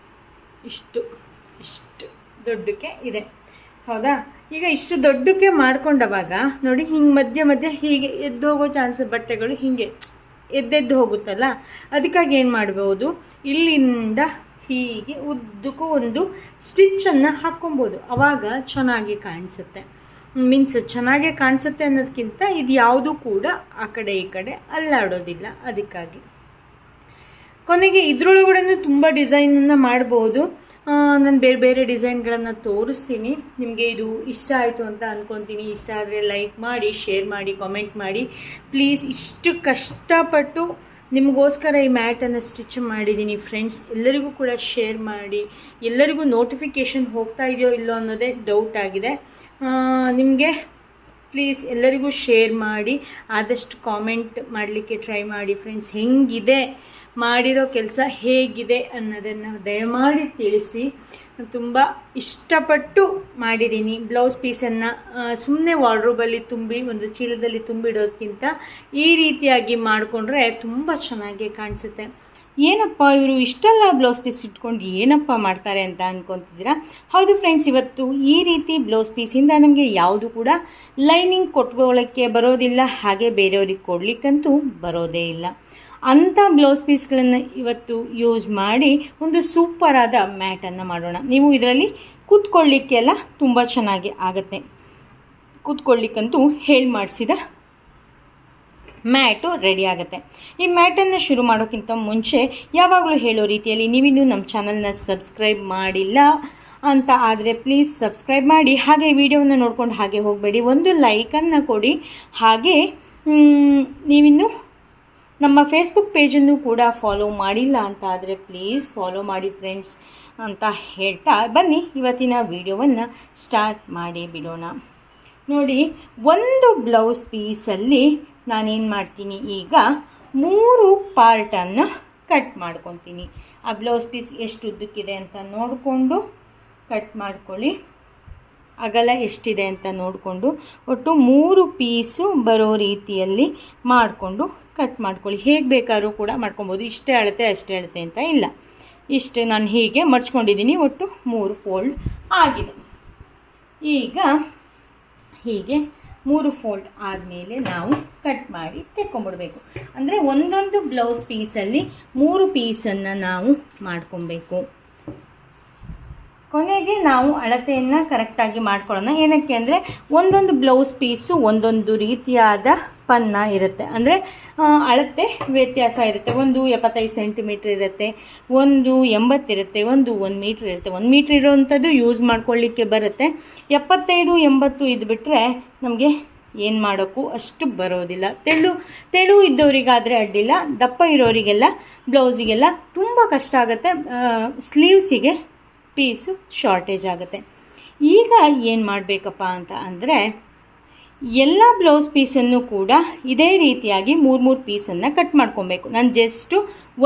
ಇಷ್ಟು ದೊಡ್ಡಕ್ಕೆ ಇದೆ, ಹೌದಾ? ಈಗ ಇಷ್ಟು ದೊಡ್ಡಕ್ಕೆ ಮಾಡ್ಕೊಂಡವಾಗ ನೋಡಿ, ಹಿಂಗೆ ಮಧ್ಯೆ ಮಧ್ಯೆ ಹೀಗೆ ಎದ್ದು ಹೋಗೋ ಚಾನ್ಸ್, ಬಟ್ಟೆಗಳು ಹೀಗೆ ಎದ್ದೆದ್ದು ಹೋಗುತ್ತಲ್ಲ, ಅದಕ್ಕಾಗಿ ಏನು ಮಾಡ್ಬೋದು, ಇಲ್ಲಿಂದ ಹೀಗೆ ಉದ್ದಕ್ಕೂ ಒಂದು ಸ್ಟಿಚ್ಚನ್ನು ಹಾಕ್ಕೊಬೋದು. ಆವಾಗ ಚೆನ್ನಾಗಿ ಕಾಣಿಸುತ್ತೆ. ಮೀನ್ಸ್ ಚೆನ್ನಾಗೇ ಕಾಣಿಸುತ್ತೆ ಅನ್ನೋದಕ್ಕಿಂತ ಇದು ಯಾವುದೂ ಕೂಡ ಆ ಕಡೆ ಈ ಕಡೆ ಅಲ್ಲಾಡೋದಿಲ್ಲ. ಅದಕ್ಕಾಗಿ ಕೊನೆಗೆ ಇದರೊಳಗಡೆ ತುಂಬ ಡಿಸೈನನ್ನು ಮಾಡ್ಬೋದು. ನಾನು ಬೇರೆ ಬೇರೆ ಡಿಸೈನ್ಗಳನ್ನು ತೋರಿಸ್ತೀನಿ. ನಿಮಗೆ ಇದು ಇಷ್ಟ ಆಯಿತು ಅಂತ ಅಂದ್ಕೊತೀನಿ. ಇಷ್ಟ ಆದರೆ ಲೈಕ್ ಮಾಡಿ, ಶೇರ್ ಮಾಡಿ, ಕಾಮೆಂಟ್ ಮಾಡಿ ಪ್ಲೀಸ್. ಇಷ್ಟು ಕಷ್ಟಪಟ್ಟು ನಿಮಗೋಸ್ಕರ ಈ ಮ್ಯಾಟನ್ನು ಸ್ಟಿಚ್ ಮಾಡಿದ್ದೀನಿ ಫ್ರೆಂಡ್ಸ್. ಎಲ್ಲರಿಗೂ ಕೂಡ ಶೇರ್ ಮಾಡಿ. ಎಲ್ಲರಿಗೂ ನೋಟಿಫಿಕೇಷನ್ ಹೋಗ್ತಾ ಇದೆಯೋ ಇಲ್ಲೋ ಅನ್ನೋದೇ ಡೌಟ್ ಆಗಿದೆ. ನಿಮಗೆ ಪ್ಲೀಸ್ ಎಲ್ಲರಿಗೂ ಶೇರ್ ಮಾಡಿ, ಆದಷ್ಟು ಕಾಮೆಂಟ್ ಮಾಡಲಿಕ್ಕೆ ಟ್ರೈ ಮಾಡಿ ಫ್ರೆಂಡ್ಸ್. ಹೆಂಗಿದೆ ಮಾಡಿರೋ ಕೆಲಸ, ಹೇಗಿದೆ ಅನ್ನೋದನ್ನು ದಯಮಾಡಿ ತಿಳಿಸಿ. ತುಂಬ ಇಷ್ಟಪಟ್ಟು ಮಾಡಿದ್ದೀನಿ. ಬ್ಲೌಸ್ ಪೀಸನ್ನು ಸುಮ್ಮನೆ ವಾರ್ಡ್ರೋಬಲ್ಲಿ ತುಂಬಿ ಒಂದು ಚೀಲದಲ್ಲಿ ತುಂಬಿಡೋದಕ್ಕಿಂತ ಈ ರೀತಿಯಾಗಿ ಮಾಡಿಕೊಂಡ್ರೆ ತುಂಬ ಚೆನ್ನಾಗಿ ಕಾಣಿಸುತ್ತೆ. ಏನಪ್ಪ ಇವರು ಇಷ್ಟೆಲ್ಲ ಬ್ಲೌಸ್ ಪೀಸ್ ಇಟ್ಕೊಂಡು ಏನಪ್ಪ ಮಾಡ್ತಾರೆ ಅಂತ ಅಂದ್ಕೊತಿದ್ದೀರಾ? ಹೌದು ಫ್ರೆಂಡ್ಸ್, ಇವತ್ತು ಈ ರೀತಿ ಬ್ಲೌಸ್ ಪೀಸಿಂದ ನಮಗೆ ಯಾವುದು ಕೂಡ ಲೈನಿಂಗ್ ಕೊಟ್ಕೊಳ್ಳೋಕ್ಕೆ ಬರೋದಿಲ್ಲ, ಹಾಗೆ ಬೇರೆಯವ್ರಿಗೆ ಕೊಡಲಿಕ್ಕಂತೂ ಬರೋದೇ ಇಲ್ಲ. ಅಂಥ ಬ್ಲೌಸ್ ಪೀಸ್ಗಳನ್ನು ಇವತ್ತು ಯೂಸ್ ಮಾಡಿ ಒಂದು ಸೂಪರಾದ ಮ್ಯಾಟನ್ನು ಮಾಡೋಣ. ನೀವು ಇದರಲ್ಲಿ ಕೂತ್ಕೊಳ್ಳಿಕ್ಕೆಲ್ಲ ತುಂಬ ಚೆನ್ನಾಗಿ ಆಗುತ್ತೆ. ಕೂತ್ಕೊಳ್ಳಿಕ್ಕಂತೂ ಹೇಳಿ ಮಾಡಿಸಿದ ಮ್ಯಾಟು ರೆಡಿ ಆಗುತ್ತೆ. ಈ ಮ್ಯಾಟನ್ನು ಶುರು ಮಾಡೋಕ್ಕಿಂತ ಮುಂಚೆ ಯಾವಾಗಲೂ ಹೇಳೋ ರೀತಿಯಲ್ಲಿ ನೀವಿನ್ನೂ ನಮ್ಮ ಚಾನಲ್ನ ಸಬ್ಸ್ಕ್ರೈಬ್ ಮಾಡಿಲ್ಲ ಅಂತ ಆದರೆ ಪ್ಲೀಸ್ ಸಬ್ಸ್ಕ್ರೈಬ್ ಮಾಡಿ. ಹಾಗೆ ವಿಡಿಯೋವನ್ನು ನೋಡ್ಕೊಂಡು ಹಾಗೆ ಹೋಗಬೇಡಿ, ಒಂದು ಲೈಕನ್ನು ಕೊಡಿ. ಹಾಗೆ ನೀವಿನ್ನೂ ನಮ್ಮ ಫೇಸ್ಬುಕ್ ಪೇಜನ್ನು ಕೂಡ ಫಾಲೋ ಮಾಡಿಲ್ಲ ಅಂತ ಆದರೆ ಪ್ಲೀಸ್ ಫಾಲೋ ಮಾಡಿ ಫ್ರೆಂಡ್ಸ್ ಅಂತ ಹೇಳ್ತಾ ಬನ್ನಿ ಇವತ್ತಿನ ವಿಡಿಯೋವನ್ನು ಸ್ಟಾರ್ಟ್ ಮಾಡಿ ಬಿಡೋಣ. ನೋಡಿ, ಒಂದು ಬ್ಲೌಸ್ ಪೀಸಲ್ಲಿ ನಾನೇನು ಮಾಡ್ತೀನಿ, ಈಗ 3 ಪಾರ್ಟನ್ನು ಕಟ್ ಮಾಡ್ಕೊತೀನಿ. ಆ ಬ್ಲೌಸ್ ಪೀಸ್ ಎಷ್ಟು ಉದ್ದಕ್ಕಿದೆ ಅಂತ ನೋಡಿಕೊಂಡು ಕಟ್ ಮಾಡ್ಕೊಳ್ಳಿ. ಅಗಲ ಎಷ್ಟಿದೆ ಅಂತ ನೋಡಿಕೊಂಡು ಒಟ್ಟು 3 ಪೀಸು ಬರೋ ರೀತಿಯಲ್ಲಿ ಮಾಡಿಕೊಂಡು ಕಟ್ ಮಾಡ್ಕೊಳ್ಳಿ. ಹೇಗೆ ಬೇಕಾದ್ರೂ ಕೂಡ ಮಾಡ್ಕೊಬೋದು. ಇಷ್ಟೇ ಅಳತೆ ಅಷ್ಟೇ ಅಳತೆ ಅಂತ ಇಲ್ಲ, ಇಷ್ಟೇ ನಾನು ಹೀಗೆ ಮಡ್ಚ್ಕೊಂಡಿದ್ದೀನಿ. ಒಟ್ಟು 3 ಫೋಲ್ಡ್ ಆಗಿದೆ. ಈಗ ಹೀಗೆ 3 ಫೋಲ್ಡ್ ಆದಮೇಲೆ ನಾವು ಕಟ್ ಮಾಡಿ ತೆಕ್ಕೊಂಬಿಡ್ಬೇಕು. ಅಂದರೆ ಒಂದೊಂದು ಬ್ಲೌಸ್ ಪೀಸಲ್ಲಿ 3 ಪೀಸನ್ನು ನಾವು ಮಾಡ್ಕೊಬೇಕು. ಕೊನೆಗೆ ನಾವು ಅಳತೆಯನ್ನು ಕರೆಕ್ಟಾಗಿ ಮಾಡ್ಕೊಳ್ಳೋಣ. ಏನಕ್ಕೆ ಅಂದರೆ ಒಂದೊಂದು ಬ್ಲೌಸ್ ಪೀಸು ಒಂದೊಂದು ರೀತಿಯಾದ ಪನ್ನ ಇರುತ್ತೆ, ಅಂದರೆ ಅಳತೆ ವ್ಯತ್ಯಾಸ ಇರುತ್ತೆ. ಒಂದು 75 ಸೆಂಟಿಮೀಟ್ರ್ ಇರುತ್ತೆ, ಒಂದು 80 ಇರುತ್ತೆ, ಒಂದು 1 ಮೀಟ್ರ್ ಇರುತ್ತೆ. 1 ಮೀಟ್ರ್ ಇರೋವಂಥದ್ದು ಯೂಸ್ ಮಾಡ್ಕೊಳ್ಳಿಕ್ಕೆ ಬರುತ್ತೆ. 75, 80 ಇದು ಬಿಟ್ಟರೆ ನಮಗೆ ಏನು ಮಾಡೋಕ್ಕೂ ಅಷ್ಟು ಬರೋದಿಲ್ಲ. ತೆಳು ಇದ್ದವರಿಗಾದರೆ ಅಡ್ಡಿಲ್ಲ, ದಪ್ಪ ಇರೋರಿಗೆಲ್ಲ ಬ್ಲೌಸಿಗೆಲ್ಲ ತುಂಬ ಕಷ್ಟ ಆಗುತ್ತೆ. ಸ್ಲೀವ್ಸಿಗೆ ಪೀಸು ಶಾರ್ಟೇಜ್ ಆಗುತ್ತೆ. ಈಗ ಏನು ಮಾಡಬೇಕಪ್ಪ ಅಂತ ಅಂದರೆ ಎಲ್ಲ ಬ್ಲೌಸ್ ಪೀಸನ್ನು ಕೂಡ ಇದೇ ರೀತಿಯಾಗಿ 3 ಪೀಸನ್ನು ಕಟ್ ಮಾಡ್ಕೊಬೇಕು. ನಾನು ಜಸ್ಟು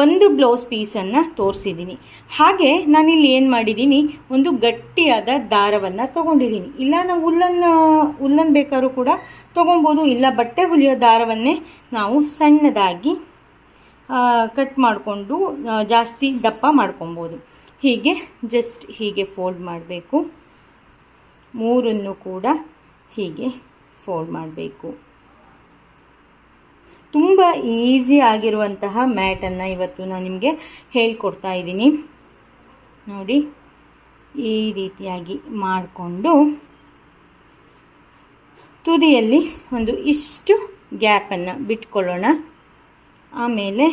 ಒಂದು ಬ್ಲೌಸ್ ಪೀಸನ್ನು ತೋರಿಸಿದ್ದೀನಿ. ಹಾಗೆ ನಾನಿಲ್ಲಿ ಏನು ಮಾಡಿದ್ದೀನಿ, ಒಂದು ಗಟ್ಟಿಯಾದ ದಾರವನ್ನು ತೊಗೊಂಡಿದ್ದೀನಿ. ಇಲ್ಲ ನಾವು ಉಲ್ಲನ್ ಬೇಕಾದ್ರೂ ಕೂಡ ತೊಗೊಬೋದು, ಇಲ್ಲ ಬಟ್ಟೆ ಹೊಲಿಯೋ ದಾರವನ್ನೇ ನಾವು ಸಣ್ಣದಾಗಿ ಕಟ್ ಮಾಡಿಕೊಂಡು ಜಾಸ್ತಿ ದಪ್ಪ ಮಾಡ್ಕೊಬೋದು. ಹೀಗೆ ಜಸ್ಟ್ ಹೀಗೆ ಫೋಲ್ಡ್ ಮಾಡಬೇಕು. 3 ಕೂಡ ಹೀಗೆ ಫೋಲ್ಡ್ ಮಾಡಬೇಕು. ತುಂಬ ಈಸಿ ಆಗಿರುವಂತಹ ಮ್ಯಾಟನ್ನು ಇವತ್ತು ನಾನು ನಿಮಗೆ ಹೇಳ್ಕೊಡ್ತಾ ಇದ್ದೀನಿ. ನೋಡಿ, ಈ ರೀತಿಯಾಗಿ ಮಾಡಿಕೊಂಡು ತುದಿಯಲ್ಲಿ ಒಂದು ಇಷ್ಟು ಗ್ಯಾಪನ್ನು ಬಿಟ್ಕೊಳ್ಳೋಣ. ಆಮೇಲೆ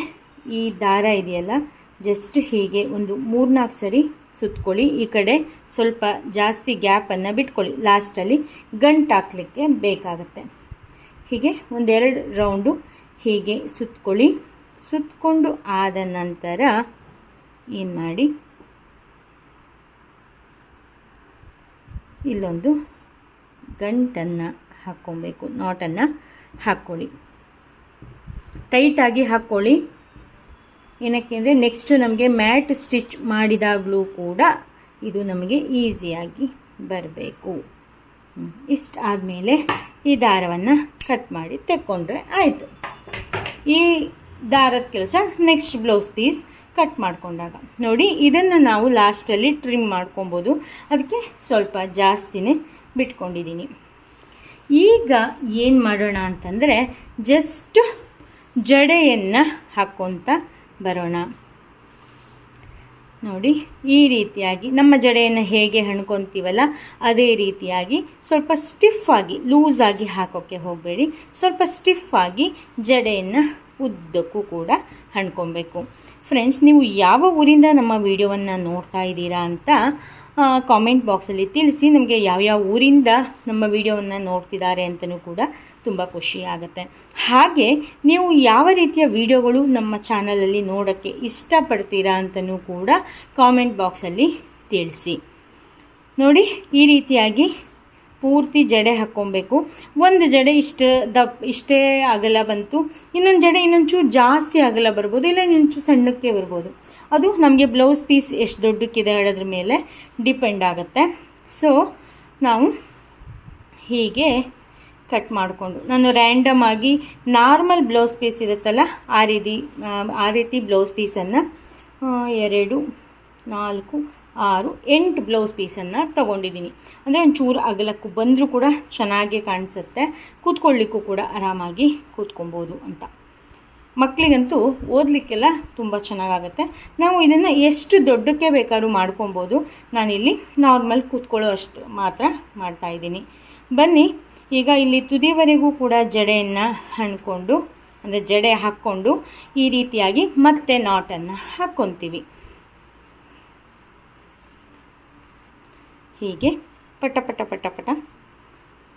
ಈ ದಾರ ಇದೆಯಲ್ಲ, ಜಸ್ಟ್ ಹೀಗೆ ಒಂದು 3-4 ಸರಿ ಸುತ್ಕೊಳ್ಳಿ. ಈ ಕಡೆ ಸ್ವಲ್ಪ ಜಾಸ್ತಿ ಗ್ಯಾಪನ್ನು ಬಿಟ್ಕೊಳ್ಳಿ, ಲಾಸ್ಟಲ್ಲಿ ಗಂಟು ಹಾಕಲಿಕ್ಕೆ ಬೇಕಾಗತ್ತೆ. ಹೀಗೆ 1-2 ರೌಂಡು ಹೀಗೆ ಸುತ್ಕೊಳ್ಳಿ. ಸುತ್ಕೊಂಡು ಆದ ನಂತರ ಏನು ಮಾಡಿ, ಇಲ್ಲೊಂದು ಗಂಟನ್ನು ಹಾಕ್ಕೊಬೇಕು, ನಾಟನ್ನು ಹಾಕ್ಕೊಳ್ಳಿ. ಟೈಟಾಗಿ ಹಾಕ್ಕೊಳ್ಳಿ. ಏನಕ್ಕೆ ಅಂದರೆ ನೆಕ್ಸ್ಟ್ ನಮಗೆ ಮ್ಯಾಟ್ ಸ್ಟಿಚ್ ಮಾಡಿದಾಗಲೂ ಕೂಡ ಇದು ನಮಗೆ ಈಸಿಯಾಗಿ ಬರಬೇಕು. ಇಷ್ಟು ಆದಮೇಲೆ ಈ ದಾರವನ್ನು ಕಟ್ ಮಾಡಿ ತೆಕ್ಕೊಂಡ್ರೆ ಆಯಿತು. ಈ ದಾರದ ಕೆಲಸ ನೆಕ್ಸ್ಟ್ ಬ್ಲೌಸ್ ಪೀಸ್ ಕಟ್ ಮಾಡಿಕೊಂಡಾಗ. ನೋಡಿ, ಇದನ್ನು ನಾವು ಲಾಸ್ಟಲ್ಲಿ ಟ್ರಿಮ್ ಮಾಡ್ಕೊಬೋದು, ಅದಕ್ಕೆ ಸ್ವಲ್ಪ ಜಾಸ್ತಿನೇ ಬಿಟ್ಕೊಂಡಿದ್ದೀನಿ. ಈಗ ಏನು ಮಾಡೋಣ ಅಂತಂದರೆ, ಜಸ್ಟ್ ಜಡೆಯನ್ನು ಹಾಕ್ಕೊತ ಬರೋಣ. ನೋಡಿ, ಈ ರೀತಿಯಾಗಿ ನಮ್ಮ ಜಡೆಯನ್ನು ಹೇಗೆ ಹಣ್ಕೊತೀವಲ್ಲ ಅದೇ ರೀತಿಯಾಗಿ ಸ್ವಲ್ಪ ಸ್ಟಿಫಾಗಿ, ಲೂಸಾಗಿ ಹಾಕೋಕ್ಕೆ ಹೋಗಬೇಡಿ. ಸ್ವಲ್ಪ ಸ್ಟಿಫಾಗಿ ಜಡೆಯನ್ನು ಉದ್ದಕ್ಕೂ ಕೂಡ ಹಣ್ಕೊಬೇಕು. ಫ್ರೆಂಡ್ಸ್, ನೀವು ಯಾವ ಊರಿಂದ ನಮ್ಮ ವಿಡಿಯೋವನ್ನು ನೋಡ್ತಾ ಇದ್ದೀರಾ ಅಂತ ಕಾಮೆಂಟ್ ಬಾಕ್ಸಲ್ಲಿ ತಿಳಿಸಿ. ನಮಗೆ ಯಾವ್ಯಾವ ಊರಿಂದ ನಮ್ಮ ವಿಡಿಯೋವನ್ನು ನೋಡ್ತಿದ್ದಾರೆ ಅಂತಲೂ ಕೂಡ ತುಂಬ ಖುಷಿ ಆಗುತ್ತೆ. ಹಾಗೆ ನೀವು ಯಾವ ರೀತಿಯ ವಿಡಿಯೋಗಳು ನಮ್ಮ ಚಾನಲಲ್ಲಿ ನೋಡೋಕ್ಕೆ ಇಷ್ಟಪಡ್ತೀರಾ ಅಂತಲೂ ಕೂಡ ಕಾಮೆಂಟ್ ಬಾಕ್ಸಲ್ಲಿ ತಿಳಿಸಿ. ನೋಡಿ, ಈ ರೀತಿಯಾಗಿ ಪೂರ್ತಿ ಜಡೆ ಹಾಕ್ಕೊಬೇಕು. ಒಂದು ಜಡೆ ಇಷ್ಟೇ ಅಗಲ ಬಂತು, ಇನ್ನೊಂದು ಜಡೆ ಇನ್ನೊಂಚೂರು ಜಾಸ್ತಿ ಅಗಲ ಬರ್ಬೋದು, ಇಲ್ಲ ಇನ್ನೊಂಚೂರು ಸಣ್ಣಕ್ಕೆ ಬರ್ಬೋದು. ಅದು ನಮಗೆ ಬ್ಲೌಸ್ ಪೀಸ್ ಎಷ್ಟು ದೊಡ್ಡಕ್ಕಿದೆ ಹೇಳೋದ್ರ ಮೇಲೆ ಡಿಪೆಂಡ್ ಆಗುತ್ತೆ. ಸೊ ನಾವು ಹೀಗೆ ಕಟ್ ಮಾಡಿಕೊಂಡು, ನಾನು ರ್ಯಾಂಡಮ್ ಆಗಿ ನಾರ್ಮಲ್ ಬ್ಲೌಸ್ ಪೀಸ್ ಇರುತ್ತಲ್ಲ ಆ ರೀತಿ ಬ್ಲೌಸ್ ಪೀಸನ್ನು 2, 4, 6, 8 ಬ್ಲೌಸ್ ಪೀಸನ್ನು ತೊಗೊಂಡಿದ್ದೀನಿ. ಅಂದರೆ ಒಂಚೂರು ಅಗಲಕ್ಕೂ ಬಂದರೂ ಕೂಡ ಚೆನ್ನಾಗೇ ಕಾಣಿಸುತ್ತೆ, ಕೂತ್ಕೊಳ್ಳಿಕ್ಕೂ ಕೂಡ ಆರಾಮಾಗಿ ಕೂತ್ಕೊಬೋದು ಅಂತ. ಮಕ್ಕಳಿಗಂತೂ ಓದಲಿಕ್ಕೆಲ್ಲ ತುಂಬ ಚೆನ್ನಾಗಾಗುತ್ತೆ. ನಾವು ಇದನ್ನು ಎಷ್ಟು ದೊಡ್ಡಕ್ಕೆ ಬೇಕಾದ್ರೂ ಮಾಡ್ಕೊಬೋದು. ನಾನಿಲ್ಲಿ ನಾರ್ಮಲ್ ಕೂತ್ಕೊಳ್ಳೋ ಅಷ್ಟು ಮಾತ್ರ ಮಾಡ್ತಾಯಿದ್ದೀನಿ. ಬನ್ನಿ, ಈಗ ಇಲ್ಲಿ ತುದಿವರೆಗೂ ಕೂಡ ಜಡೆಯನ್ನು ಹಣ್ಕೊಂಡು, ಅಂದರೆ ಜಡೆ ಹಾಕ್ಕೊಂಡು ಈ ರೀತಿಯಾಗಿ ಮತ್ತೆ ನಾಟನ್ನು ಹಾಕ್ಕೊತೀವಿ. ಹೀಗೆ ಪಟ ಪಟ ಪಟ ಪಟ,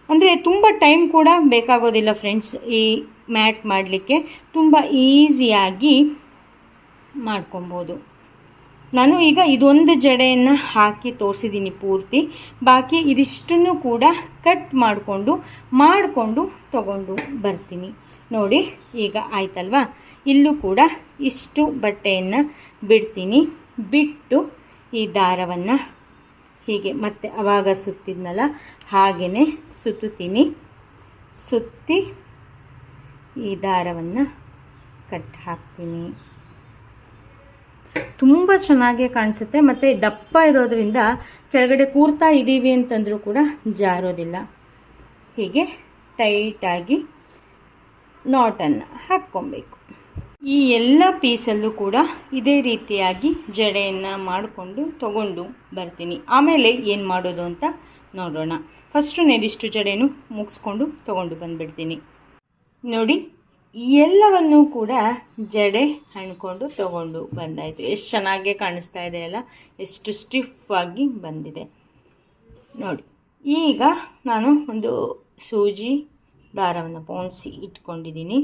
ಅಂದರೆ ತುಂಬ ಟೈಮ್ ಕೂಡ ಬೇಕಾಗೋದಿಲ್ಲ ಫ್ರೆಂಡ್ಸ್. ಈ ಮ್ಯಾಟ್ ಮಾಡಲಿಕ್ಕೆ ತುಂಬ ಈಸಿಯಾಗಿ ಮಾಡ್ಕೊಬೋದು. ನಾನು ಈಗ ಇದೊಂದು ಜಡೆಯನ್ನು ಹಾಕಿ ತೋರಿಸಿದ್ದೀನಿ ಪೂರ್ತಿ. ಬಾಕಿ ಇದಿಷ್ಟನ್ನು ಕೂಡ ಕಟ್ ಮಾಡಿಕೊಂಡು ತಗೊಂಡು ಬರ್ತೀನಿ. ನೋಡಿ, ಈಗ ಆಯ್ತಲ್ವಾ. ಇಲ್ಲೂ ಕೂಡ ಇಷ್ಟು ಬಟ್ಟೆಯನ್ನು ಬಿಡ್ತೀನಿ. ಬಿಟ್ಟು ಈ ದಾರವನ್ನು ಹೀಗೆ ಮತ್ತೆ ಆವಾಗ ಸುತ್ತಿದ್ನಲ್ಲ ಹಾಗೆಯೇ ಸುತ್ತುತ್ತೀನಿ. ಸುತ್ತಿ ಈ ದಾರವನ್ನು ಕಟ್ ಹಾಕ್ತೀನಿ. ತುಂಬ ಚೆನ್ನಾಗೇ ಕಾಣಿಸುತ್ತೆ. ಮತ್ತು ದಪ್ಪ ಇರೋದ್ರಿಂದ ಕೆಳಗಡೆ ಕೂರ್ತಾ ಇದ್ದೀವಿ ಅಂತಂದರೂ ಕೂಡ ಜಾರೋದಿಲ್ಲ. ಹೀಗೆ ಟೈಟಾಗಿ ನಾಟನ್ನು ಹಾಕ್ಕೊಬೇಕು. ಈ ಎಲ್ಲ ಪೀಸಲ್ಲೂ ಕೂಡ ಇದೇ ರೀತಿಯಾಗಿ ಜಡೆಯನ್ನು ಮಾಡಿಕೊಂಡು ತಗೊಂಡು ಬರ್ತೀನಿ. ಆಮೇಲೆ ಏನು ಮಾಡೋದು ಅಂತ ನೋಡೋಣ. ಫಸ್ಟು ನೆದಿಷ್ಟು ಜಡೆನೂ ಮುಗಿಸ್ಕೊಂಡು ತೊಗೊಂಡು ಬಂದುಬಿಡ್ತೀನಿ. ನೋಡಿ, ಎಲ್ಲವನ್ನೂ ಕೂಡ ಜಡೆ ಹಣ್ಕೊಂಡು ತೊಗೊಂಡು ಬಂದಾಯಿತು. ಎಷ್ಟು ಚೆನ್ನಾಗೇ ಕಾಣಿಸ್ತಾ ಇದೆ ಅಲ್ಲ, ಎಷ್ಟು ಸ್ಟಿಫಾಗಿ ಬಂದಿದೆ ನೋಡಿ. ಈಗ ನಾನು ಒಂದು ಸೂಜಿ ದಾರವನ್ನು ಪೋಣಿಸಿ ಇಟ್ಕೊಂಡಿದ್ದೀನಿ.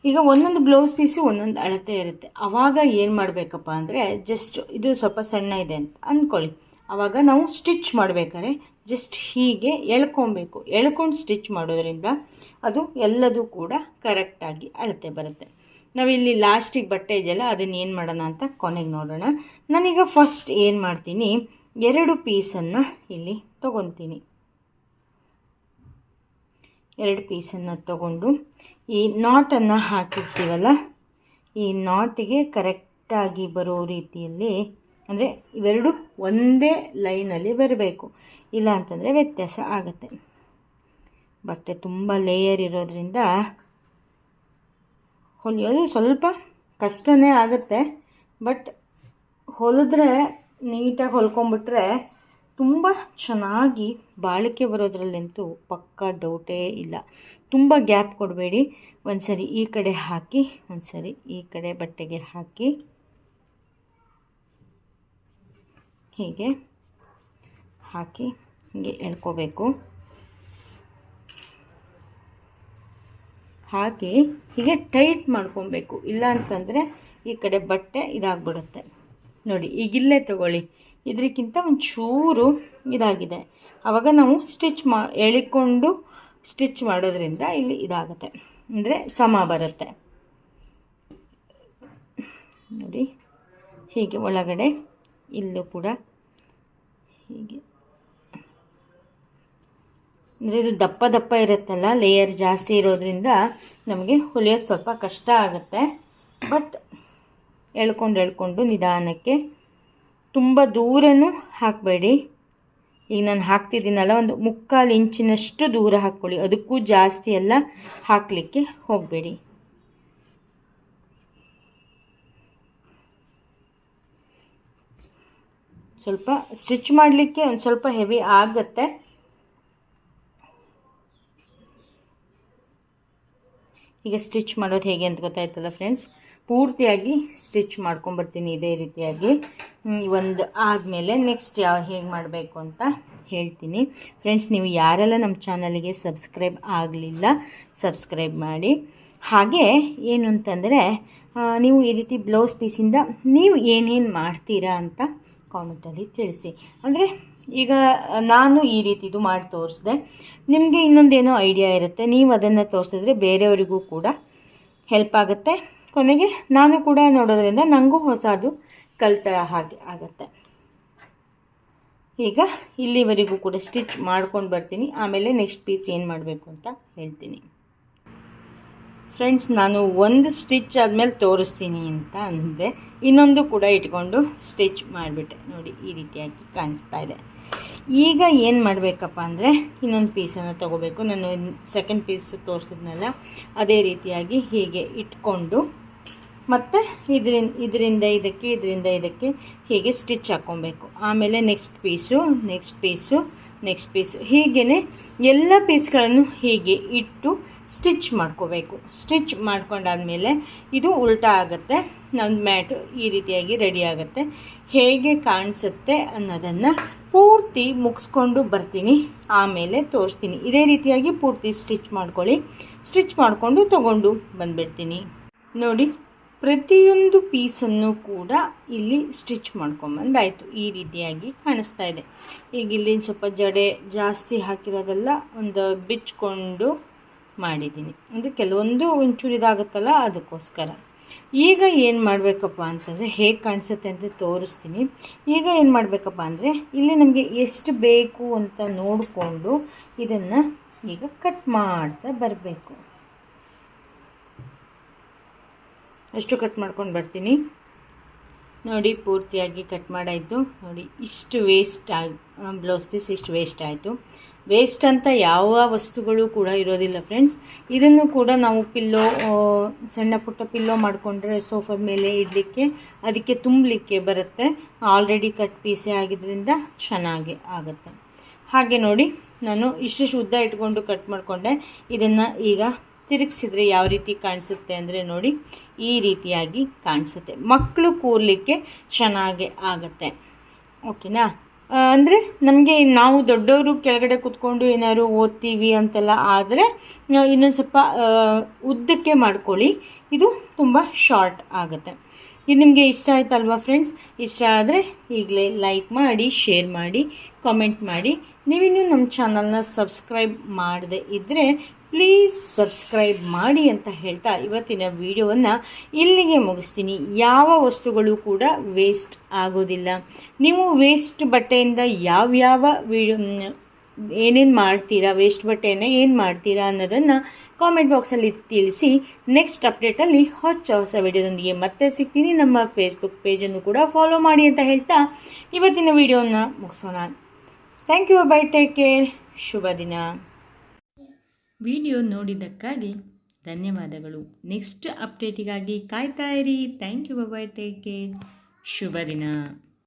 ಈಗ ಒಂದೊಂದು ಬ್ಲೌಸ್ ಪೀಸು ಒಂದೊಂದು ಅಳತೆ ಇರುತ್ತೆ. ಆವಾಗ ಏನು ಮಾಡಬೇಕಪ್ಪ ಅಂದರೆ, ಜಸ್ಟ್ ಇದು ಸ್ವಲ್ಪ ಸಣ್ಣ ಇದೆ ಅಂತ ಅಂದ್ಕೊಳ್ಳಿ. ಆವಾಗ ನಾವು ಸ್ಟಿಚ್ ಮಾಡಬೇಕಾದ್ರೆ ಜಸ್ಟ್ ಹೀಗೆ ಎಳ್ಕೊಬೇಕು. ಎಳ್ಕೊಂಡು ಸ್ಟಿಚ್ ಮಾಡೋದ್ರಿಂದ ಅದು ಎಲ್ಲದೂ ಕೂಡ ಕರೆಕ್ಟಾಗಿ ಅಳತೆ ಬರುತ್ತೆ. ನಾವಿಲ್ಲಿ ಲಾಸ್ಟಿಗೆ ಬಟ್ಟೆ ಇದೆಯಲ್ಲ, ಅದನ್ನು ಏನು ಮಾಡೋಣ ಅಂತ ಕೊನೆಗೆ ನೋಡೋಣ. ನಾನೀಗ ಫಸ್ಟ್ ಏನು ಮಾಡ್ತೀನಿ, 2 ಪೀಸನ್ನು ಇಲ್ಲಿ ತೊಗೊತೀನಿ. 2 ಪೀಸನ್ನು ತೊಗೊಂಡು ಈ ನಾಟನ್ನು ಹಾಕಿರ್ತೀವಲ್ಲ, ಈ ನಾಟಿಗೆ ಕರೆಕ್ಟಾಗಿ ಬರೋ ರೀತಿಯಲ್ಲಿ, ಅಂದರೆ ಇವೆರಡು ಒಂದೇ ಲೈನಲ್ಲಿ ಬರಬೇಕು. ಇಲ್ಲ ಅಂತಂದರೆ ವ್ಯತ್ಯಾಸ ಆಗುತ್ತೆ. ಬಟ್ಟೆ ತುಂಬ ಲೇಯರ್ ಇರೋದ್ರಿಂದ ಹೊಲಿಯೋದು ಸ್ವಲ್ಪ ಕಷ್ಟನೇ ಆಗುತ್ತೆ. ಬಟ್ ಹೊಲಿದ್ರೆ, ನೀಟಾಗಿ ಹೊಲ್ಕೊಂಬಿಟ್ರೆ ತುಂಬ ಚೆನ್ನಾಗಿ ಬಾಳಿಕೆ ಬರೋದ್ರಲ್ಲಂತೂ ಪಕ್ಕ ಡೌಟೇ ಇಲ್ಲ. ತುಂಬ ಗ್ಯಾಪ್ ಕೊಡಬೇಡಿ. ಒಂದು ಸರಿ ಈ ಕಡೆ ಹಾಕಿ, ಒಂದು ಸರಿ ಈ ಕಡೆ ಬಟ್ಟೆಗೆ ಹಾಕಿ, ಹೀಗೆ ಹಾಕಿ ಹೀಗೆ ಎಳ್ಕೋಬೇಕು. ಹಾಕಿ ಹೀಗೆ ಟೈಟ್ ಮಾಡ್ಕೊಬೇಕು. ಇಲ್ಲ ಅಂತಂದರೆ ಈ ಕಡೆ ಬಟ್ಟೆ ಇದಾಗ್ಬಿಡುತ್ತೆ. ನೋಡಿ, ಈಗಿಲ್ಲೇ ತಗೊಳ್ಳಿ, ಇದಕ್ಕಿಂತ ಒಂಚೂರು ಇದಾಗಿದೆ. ಆವಾಗ ನಾವು ಎಳಿಕೊಂಡು ಸ್ಟಿಚ್ ಮಾಡೋದ್ರಿಂದ ಇಲ್ಲಿ ಇದಾಗುತ್ತೆ, ಅಂದರೆ ಸಮ ಬರುತ್ತೆ. ನೋಡಿ, ಹೀಗೆ ಒಳಗಡೆ ಇಲ್ಲೂ ಕೂಡ ಹೀಗೆ, ಅಂದರೆ ಇದು ದಪ್ಪ ದಪ್ಪ ಇರುತ್ತಲ್ಲ, ಲೇಯರ್ ಜಾಸ್ತಿ ಇರೋದ್ರಿಂದ ನಮಗೆ ಹೊಲಿಯೋದು ಸ್ವಲ್ಪ ಕಷ್ಟ ಆಗುತ್ತೆ. ಬಟ್ ಎಳ್ಕೊಂಡು ನಿಧಾನಕ್ಕೆ, ತುಂಬ ದೂರನೂ ಹಾಕಬೇಡಿ. ಈಗ ನಾನು ಹಾಕ್ತಿದ್ದೀನಲ್ಲ, ಒಂದು 3/4 ಇಂಚಿನಷ್ಟು ದೂರ ಹಾಕ್ಕೊಳ್ಳಿ. ಅದಕ್ಕೂ ಜಾಸ್ತಿ ಎಲ್ಲ ಹಾಕಲಿಕ್ಕೆ ಹೋಗಬೇಡಿ. ಸ್ವಲ್ಪ ಸ್ಟಿಚ್ ಮಾಡಲಿಕ್ಕೆ ಒಂದು ಸ್ವಲ್ಪ ಹೆವಿ ಆಗುತ್ತೆ. ಈಗ ಸ್ಟಿಚ್ ಮಾಡೋದು ಹೇಗೆ ಅಂತ ಗೊತ್ತಾಯ್ತಲ್ಲ ಫ್ರೆಂಡ್ಸ್. ಪೂರ್ತಿಯಾಗಿ ಸ್ಟಿಚ್ ಮಾಡ್ಕೊಂಬರ್ತೀನಿ ಇದೇ ರೀತಿಯಾಗಿ. ಒಂದು ಆದಮೇಲೆ ನೆಕ್ಸ್ಟ್ ಹೇಗೆ ಮಾಡಬೇಕು ಅಂತ ಹೇಳ್ತೀನಿ. ಫ್ರೆಂಡ್ಸ್, ನೀವು ಯಾರೆಲ್ಲ ನಮ್ಮ ಚಾನಲಿಗೆ ಸಬ್ಸ್ಕ್ರೈಬ್ ಆಗಲಿಲ್ಲ, ಸಬ್ಸ್ಕ್ರೈಬ್ ಮಾಡಿ. ಹಾಗೆ ಏನು ಅಂತಂದರೆ, ನೀವು ಈ ರೀತಿ ಬ್ಲೌಸ್ ಪೀಸಿಂದ ನೀವು ಏನೇನು ಮಾಡ್ತೀರಾ ಅಂತ ಕಾಮೆಂಟಲ್ಲಿ ತಿಳಿಸಿ. ಅಂದರೆ ಈಗ ನಾನು ಈ ರೀತಿದು ಮಾಡಿ ತೋರಿಸಿದೆ, ನಿಮಗೆ ಇನ್ನೊಂದೇನೋ ಐಡಿಯಾ ಇರುತ್ತೆ, ನೀವು ಅದನ್ನು ತೋರಿಸಿದ್ರೆ ಬೇರೆಯವರಿಗೂ ಕೂಡ ಹೆಲ್ಪ್ ಆಗುತ್ತೆ. ಕೊನೆಗೆ ನಾನು ಕೂಡ ನೋಡೋದ್ರಿಂದ ನನಗೂ ಹೊಸದು ಕಲಿತ ಹಾಗೆ ಆಗುತ್ತೆ. ಈಗ ಇಲ್ಲಿವರೆಗೂ ಕೂಡ ಸ್ಟಿಚ್ ಮಾಡ್ಕೊಂಡು ಬರ್ತೀನಿ, ಆಮೇಲೆ ನೆಕ್ಸ್ಟ್ ಪೀಸ್ ಏನು ಮಾಡಬೇಕು ಅಂತ ಹೇಳ್ತೀನಿ. ಫ್ರೆಂಡ್ಸ್, ನಾನು ಒಂದು ಸ್ಟಿಚ್ ಆದಮೇಲೆ ತೋರಿಸ್ತೀನಿ ಅಂತ ಅಂದರೆ ಇನ್ನೊಂದು ಕೂಡ ಇಟ್ಕೊಂಡು ಸ್ಟಿಚ್ ಮಾಡಿಬಿಟ್ಟೆ. ನೋಡಿ, ಈ ರೀತಿಯಾಗಿ ಕಾಣಿಸ್ತಾ ಇದೆ. ಈಗ ಏನು ಮಾಡಬೇಕಪ್ಪ ಅಂದರೆ, ಇನ್ನೊಂದು ಪೀಸನ್ನು ತೊಗೋಬೇಕು. ನಾನು ಸೆಕೆಂಡ್ ಪೀಸ್ ತೋರಿಸಿದ್ನಲ್ಲ, ಅದೇ ರೀತಿಯಾಗಿ ಹೀಗೆ ಇಟ್ಕೊಂಡು ಮತ್ತು ಇದರಿಂದ ಇದಕ್ಕೆ ಹೀಗೆ ಸ್ಟಿಚ್ ಹಾಕ್ಕೊಬೇಕು. ಆಮೇಲೆ ನೆಕ್ಸ್ಟ್ ಪೀಸು ಹೀಗೇ ಎಲ್ಲ ಪೀಸ್ಗಳನ್ನು ಹೀಗೆ ಇಟ್ಟು ಸ್ಟಿಚ್ ಮಾಡ್ಕೋಬೇಕು. ಸ್ಟಿಚ್ ಮಾಡ್ಕೊಂಡಾದಮೇಲೆ ಇದು ಉಲ್ಟಾ ಆಗುತ್ತೆ, ನನ್ನ ಮ್ಯಾಟು ಈ ರೀತಿಯಾಗಿ ರೆಡಿ ಆಗುತ್ತೆ. ಹೇಗೆ ಕಾಣಿಸುತ್ತೆ ಅನ್ನೋದನ್ನು ಪೂರ್ತಿ ಮುಗಿಸ್ಕೊಂಡು ಬರ್ತೀನಿ, ಆಮೇಲೆ ತೋರಿಸ್ತೀನಿ. ಇದೇ ರೀತಿಯಾಗಿ ಪೂರ್ತಿ ಸ್ಟಿಚ್ ಮಾಡ್ಕೊಳ್ಳಿ. ಸ್ಟಿಚ್ ಮಾಡಿಕೊಂಡು ತೊಗೊಂಡು ಬಂದುಬಿಡ್ತೀನಿ. ನೋಡಿ, ಪ್ರತಿಯೊಂದು ಪೀಸನ್ನು ಕೂಡ ಇಲ್ಲಿ ಸ್ಟಿಚ್ ಮಾಡ್ಕೊಂಬಂದಾಯಿತು. ಈ ರೀತಿಯಾಗಿ ಕಾಣಿಸ್ತಾ ಇದೆ. ಈಗ ಇಲ್ಲಿ ಸ್ವಲ್ಪ ಜಡೆ ಜಾಸ್ತಿ ಹಾಕಿರೋದೆಲ್ಲ ಒಂದು ಬಿಚ್ಕೊಂಡು ಮಾಡಿದ್ದೀನಿ, ಅಂದರೆ ಕೆಲವೊಂದು ಒಂಚೂರು ಇದಾಗುತ್ತಲ್ಲ, ಅದಕ್ಕೋಸ್ಕರ. ಈಗ ಏನು ಮಾಡಬೇಕಪ್ಪ ಅಂತಂದರೆ, ಹೇಗೆ ಕಾಣಿಸುತ್ತೆ ಅಂತ ತೋರಿಸ್ತೀನಿ. ಈಗ ಏನು ಮಾಡಬೇಕಪ್ಪ ಅಂದರೆ, ಇಲ್ಲಿ ನಮಗೆ ಎಷ್ಟು ಬೇಕು ಅಂತ ನೋಡಿಕೊಂಡು ಇದನ್ನು ಈಗ ಕಟ್ ಮಾಡ್ತಾ ಬರಬೇಕು. ಅಷ್ಟು ಕಟ್ ಮಾಡ್ಕೊಂಡು ಬರ್ತೀನಿ. ನೋಡಿ, ಪೂರ್ತಿಯಾಗಿ ಕಟ್ ಮಾಡಾಯಿತು. ನೋಡಿ, ಇಷ್ಟು ಬ್ಲೌಸ್ ಪೀಸ್ ಇಷ್ಟು ವೇಸ್ಟ್ ಆಯಿತು. ವೇಸ್ಟ್ ಅಂತ ಯಾವ ವಸ್ತುಗಳು ಕೂಡ ಇರೋದಿಲ್ಲ ಫ್ರೆಂಡ್ಸ್. ಇದನ್ನು ಕೂಡ ನಾವು ಸಣ್ಣ ಪುಟ್ಟ ಪಿಲ್ಲೋ ಮಾಡಿಕೊಂಡ್ರೆ ಸೋಫಾದ ಮೇಲೆ ಇಡಲಿಕ್ಕೆ, ಅದಕ್ಕೆ ತುಂಬಲಿಕ್ಕೆ ಬರುತ್ತೆ. ಆಲ್ರೆಡಿ ಕಟ್ ಪೀಸೇ ಆಗಿದ್ದರಿಂದ ಚೆನ್ನಾಗಿ ಆಗುತ್ತೆ. ಹಾಗೆ ನೋಡಿ, ನಾನು ಇಷ್ಟು ಉದ್ದ ಇಟ್ಕೊಂಡು ಕಟ್ ಮಾಡಿಕೊಂಡೆ. ಇದನ್ನು ಈಗ ತಿರುಗಿಸಿದ್ರೆ ಯಾವ ರೀತಿ ಕಾಣಿಸುತ್ತೆ ಅಂದರೆ, ನೋಡಿ, ಈ ರೀತಿಯಾಗಿ ಕಾಣಿಸುತ್ತೆ. ಮಕ್ಕಳು ಕೂರಲಿಕ್ಕೆ ಚೆನ್ನಾಗೇ ಆಗುತ್ತೆ. ಓಕೆನಾ? ಅಂದರೆ ನಮಗೆ ನಾವು ದೊಡ್ಡವರು ಕೆಳಗಡೆ ಕೂತ್ಕೊಂಡು ಏನಾದ್ರು ಓದ್ತೀವಿ ಅಂತೆಲ್ಲ ಆದರೆ ಇನ್ನೊಂದು ಸ್ವಲ್ಪ ಉದ್ದಕ್ಕೆ ಮಾಡ್ಕೊಳ್ಳಿ. ಇದು ತುಂಬ ಶಾರ್ಟ್ ಆಗುತ್ತೆ. ಇದು ನಿಮಗೆ ಇಷ್ಟ ಆಯ್ತಲ್ವಾ ಫ್ರೆಂಡ್ಸ್? ಇಷ್ಟ ಆದರೆ ಈಗಲೇ ಲೈಕ್ ಮಾಡಿ, ಶೇರ್ ಮಾಡಿ, ಕಾಮೆಂಟ್ ಮಾಡಿ. ನೀವಿನ್ನೂ ನಮ್ಮ ಚಾನಲ್ನ ಸಬ್ಸ್ಕ್ರೈಬ್ ಮಾಡದೇ ಇದ್ದರೆ ಪ್ಲೀಸ್ ಸಬ್ಸ್ಕ್ರೈಬ್ ಮಾಡಿ ಅಂತ ಹೇಳ್ತಾ ಇವತ್ತಿನ ವಿಡಿಯೋವನ್ನು ಇಲ್ಲಿಗೆ ಮುಗಿಸ್ತೀನಿ. ಯಾವ ವಸ್ತುಗಳು ಕೂಡ ವೇಸ್ಟ್ ಆಗೋದಿಲ್ಲ. ನೀವು ವೇಸ್ಟ್ ಬಟ್ಟೆಯಿಂದ ಯಾವ್ಯಾವ ಏನೇನು ಮಾಡ್ತೀರಾ, ವೇಸ್ಟ್ ಬಟ್ಟೆಯನ್ನು ಏನು ಮಾಡ್ತೀರಾ ಅನ್ನೋದನ್ನು ಕಾಮೆಂಟ್ ಬಾಕ್ಸಲ್ಲಿ ತಿಳಿಸಿ. ನೆಕ್ಸ್ಟ್ ಅಪ್ಡೇಟಲ್ಲಿ ಹೊಸ ವಿಡಿಯೋದೊಂದಿಗೆ ಮತ್ತೆ ಸಿಗ್ತೀನಿ. ನಮ್ಮ ಫೇಸ್ಬುಕ್ ಪೇಜನ್ನು ಕೂಡ ಫಾಲೋ ಮಾಡಿ ಅಂತ ಹೇಳ್ತಾ ಇವತ್ತಿನ ವಿಡಿಯೋನ ಮುಗಿಸೋಣ. Thank you. Bye. Take care. ಶುಭ ದಿನ. ವಿಡಿಯೋ ನೋಡಿದ್ದಕ್ಕಾಗಿ ಧನ್ಯವಾದಗಳು. ನೆಕ್ಸ್ಟ್ ಅಪ್ಡೇಟಿಗಾಗಿ ಕಾಯ್ತಾ ಇರಿ. Thank you. Bye. Take care. ಶುಭ ದಿನ.